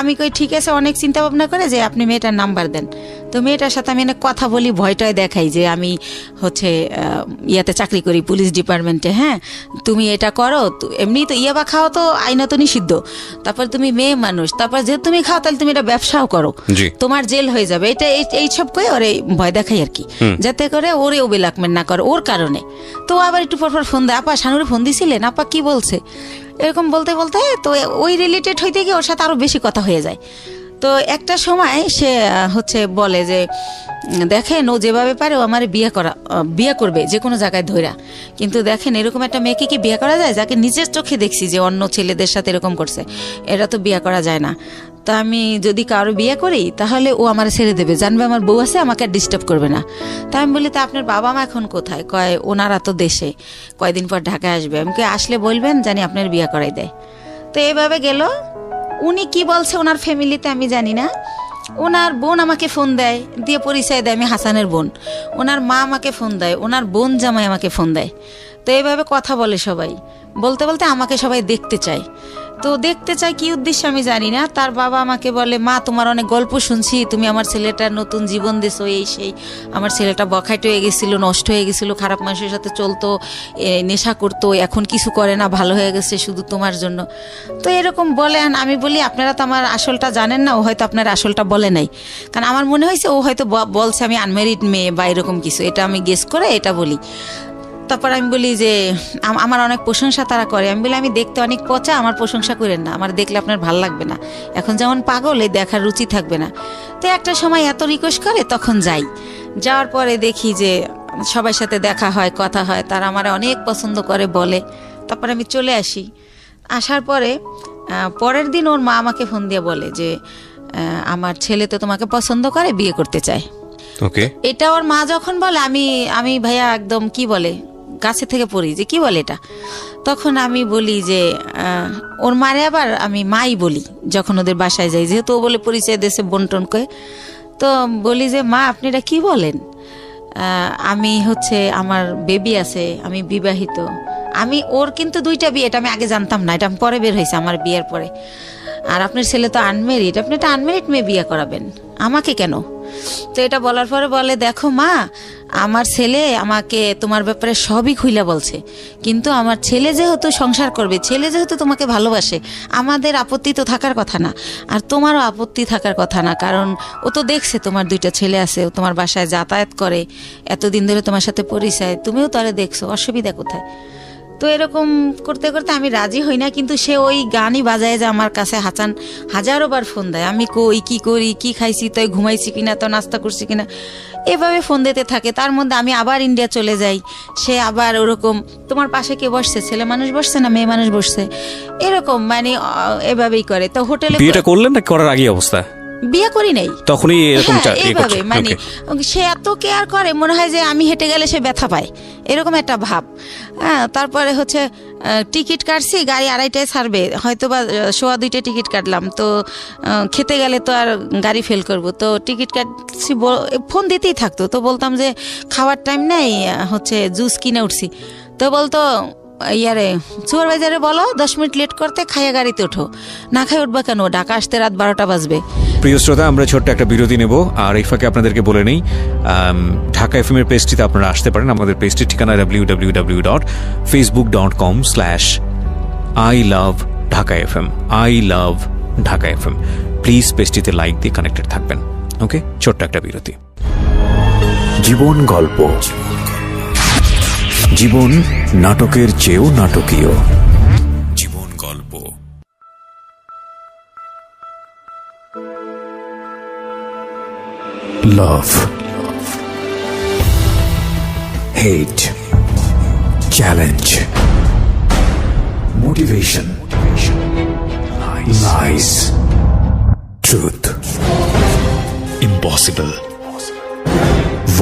আমি কই ঠিক আছে, অনেক চিন্তা ভাবনা করে যে আপনি মেয়েটার নাম্বার দেন। তো মেয়েটার সাথে আমি অনেক কথা বলি, ভয়টায় দেখাই যে আমি হচ্ছে ইয়াতে চাকরি করি, পুলিশ ডিপার্টমেন্টে। হ্যাঁ, তুমি এটা করো, এমনি তো ইয়াবা খাও তো আইনত নিষিদ্ধ, তারপর তুমি মেয়ে মানুষ, তারপর যে তুমি খাও তাহলে তুমি এটা ব্যবসাও করো, তোমার জেল হয়ে যাবে, এটা এইসব কয়ে ওরে ভয় দেখাই আর কি, যাতে করে ওরেও ব্ল্যাকমেল না করে ওর কারণে। তো আবার একটু পরপর ফোন দেয়, আপা শানুরে ফোন দিছিলেন, আপা কি বলছে, এরকম বলতে বলতে তো ওই রিলেটেড হইতে গিয়ে ওর সাথে আরও বেশি কথা হয়ে যায়। তো একটা সময় সে হচ্ছে বলে যে দেখেন ও যেভাবে পারে ও আমার বিয়ে করবে যে কোনো জায়গায় ধইরা, কিন্তু দেখেন এরকম একটা মেয়েকে কি বিয়ে করা যায়, যাকে নিজের চোখে দেখছি যে অন্য ছেলেদের সাথে এরকম করছে, এটা তো বিয়ে করা যায় না। তা আমি যদি কারো বিয়ে করি তাহলে ও আমার ছেড়ে দেবে, জানবে আমার বউ আছে, আমাকে আর ডিস্টার্ব করবে না। তা আমি বলি তা আপনার বাবা মা এখন কোথায়? কয় ওনারা তো দেশে, কয়দিন পর ঢাকায় আসবে, আমাকে আসলে বলবেন জানি আপনার বিয়ে করাই দেয়। তো এইভাবে গেল। উনি কি বলছে ওনার ফ্যামিলিতে আমি জানি না। ওনার বোন আমাকে ফোন দেয়, দিয়ে পরিচয় দেয় আমি হাসানের বোন। ওনার মা আমাকে ফোন দেয়, ওনার বোন জামাই আমাকে ফোন দেয়। তো এইভাবে কথা বলে সবাই, বলতে বলতে আমাকে সবাই দেখতে চায়। তো দেখতে চাই কি উদ্দেশ্যে আমি জানি না। তার বাবা আমাকে বলে মা তোমার অনেক গল্প শুনছি, তুমি আমার ছেলেটার নতুন জীবন দিছো, এই সেই, আমার ছেলেটা বখাইট হয়ে গেছিলো, নষ্ট হয়ে গেছিলো, খারাপ মানুষের সাথে চলতো, নেশা করতো, এখন কিছু করে না, ভালো হয়ে গেছে শুধু তোমার জন্য। তো এরকম বলেন। আমি বলি আপনারা তো আমার আসলটা জানেন না, ও হয়তো আপনার আসলটা বলে নাই, কারণ আমার মনে হয়েছে ও হয়তো বলছে আমি আনম্যারিড মেয়ে বা এরকম কিছু, এটা আমি গেস করে এটা বলি। তারপর আমি বলি যে আমার অনেক প্রশংসা তারা করে। আমি বলি আমি দেখতে অনেক পচা, আমার প্রশংসা করেন না, আমার দেখলে আপনার ভাল লাগবে না, এখন যেমন পাগল এই দেখার রুচি থাকবে না। তো একটা সময় এত রিকোয়েস্ট করে তখন যাই। যাওয়ার পরে দেখি যে সবার সাথে দেখা হয়, কথা হয়, তারা আমার অনেক পছন্দ করে বলে। তারপর আমি চলে আসি। আসার পরে পরের দিন ওর মা আমাকে ফোন দিয়ে বলে যে আমার ছেলে তো তোমাকে পছন্দ করে, বিয়ে করতে চায়। ওকে, এটা ওর মা যখন বলে আমি ভাইয়া একদম কি বলে গাছে থেকে পড়ি যে কি বলে এটা। তখন আমি বলি যে ওর মারে আবার আমি মাই বলি যখন ওদের বাসায় যাই, যেহেতু ও বলে পরিচয় দেশে বন্টন করে। তো বলি যে মা আপনি এটা কি বলেন, আমি আমার বেবি আছে, আমি বিবাহিত। আমি ওর কিন্তু 2টা বিয়ে, এটা আমি আগে জানতাম না, এটা আমি পরে বের হয়েছে আমার বিয়ের পরে। আর আপনার ছেলে তো আনমেরিড, আপনি একটা আনমেরিড মেয়ে বিয়ে করাবেন, আমাকে কেন? তো এটা বলার পরে বলে দেখো মা, আমার ছেলে আমাকে তোমার ব্যাপারে সবই খুইলা বলছে, কিন্তু আমার ছেলে যেহেতু সংসার করবে, ছেলে যেহেতু তোমাকে ভালোবাসে, আমাদের আপত্তি তো থাকার কথা না, আর তোমারও আপত্তি থাকার কথা না, কারণ ও তো দেখছে তোমার 2টা ছেলে আছে, ও তোমার বাসায় যাতায়াত করে, এতদিন ধরে তোমার সাথে পরিচয়, তুমিও তারে দেখছো, অসুবিধা কোথায়? তো এরকম করতে করতে আমি রাজি হই না, কিন্তু সে ওই গানই বাজায় যে আমার কাছে হাজারো বার ফোন দেয়, আমি কই কি করি, কি খাইছি, তো ঘুমাইছি কিনা, তো নাস্তা করছি কিনা, এভাবে ফোন দিতে থাকে। তার মধ্যে আমি আবার ইন্ডিয়া চলে যাই, সে আবার ওরকম তোমার পাশে কে বসছে, ছেলে মানুষ বসছে না মেয়ে মানুষ বসছে, এরকম মানে এভাবেই করে। তো হোটেলে বিয়েটা করলেন না করার আগে অবস্থা? বিয়ে করি নাই, তখনই এরকম এইভাবে মানে সে এত কেয়ার করে, মনে হয় যে আমি হেঁটে গেলে সে ব্যথা পায়, এরকম একটা ভাব। হ্যাঁ, তারপরে টিকিট কাটছি, গাড়ি 2:30টায় ছাড়বে, হয়তো বা 1:15 টিকিট কাটলাম, তো খেতে গেলে তো আর গাড়ি ফেল করব, তো টিকিট কাটছি, ফোন দিতেই থাকতো। তো বলতাম যে খাওয়ার টাইম নেই, জুস কিনে উঠছি, তো বলতো সুপারভাইজারে বলো 10 মিনিট লেট করতে, খাইয়া গাড়িতে ওঠো, না খাই উঠবা কেন, ঢাকা আসতে রাত 12টা বাজবে। প্রিয় শ্রোতা, আমরা ছোট্ট একটা বিরতি নেব, আর এই ফাঁকে আপনাদেরকে বলে নেই ঢাকা এফএম এর পেজটিতে আপনারা আসতে পারেন। আমাদের পেজটির ঠিকানা www.facebook.com/I-love-Dhaka-FM I-love-Dhaka-FM। প্লিজ পেজটিতে লাইক দিয়ে কানেক্টেড থাকবেন। ওকে, ছোট্ট একটা বিরতি। জীবন গল্প, জীবন নাটকের চেয়েও নাটকীয়। জীবন গল্প। Love, hate, challenge, motivation, lies, truth, impossible,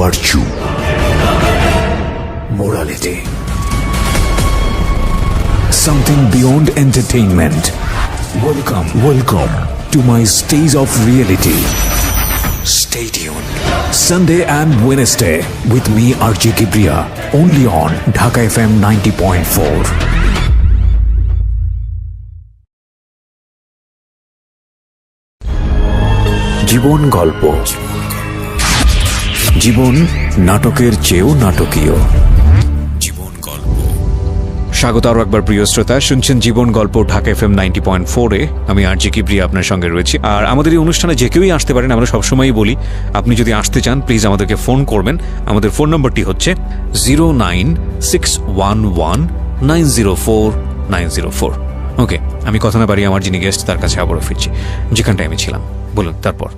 virtue, morality, something beyond entertainment. Welcome to my stage of reality. Stay tuned. Sunday and Wednesday with me RJ Kibriya, only on Dhaka FM 90.4. জীবন গল্প, জীবন নাটকের চেয়েও নাটকীয়। জীবন গল্প। স্বাগত আরো একবার প্রিয় শ্রোতা, শুনছেন জীবন গল্প ঢাকা এফএম 90.4-এ। আমি আরজি কিবরিয়া আপনার সঙ্গে রয়েছি। আর আমাদের এই অনুষ্ঠানে যে কেউই আসতে পারেন, আমরা সবসময়ই বলি আপনি যদি আসতে চান প্লিজ আমাদেরকে ফোন করবেন। আমাদের ফোন নম্বরটি হচ্ছে 09611904904। ওকে, আমি কথা না বাড়িয়ে আমার যিনি গেস্ট তার কাছে আবারও ফিরছি, যেখানটায় আমি ছিলাম। বলুন তারপর।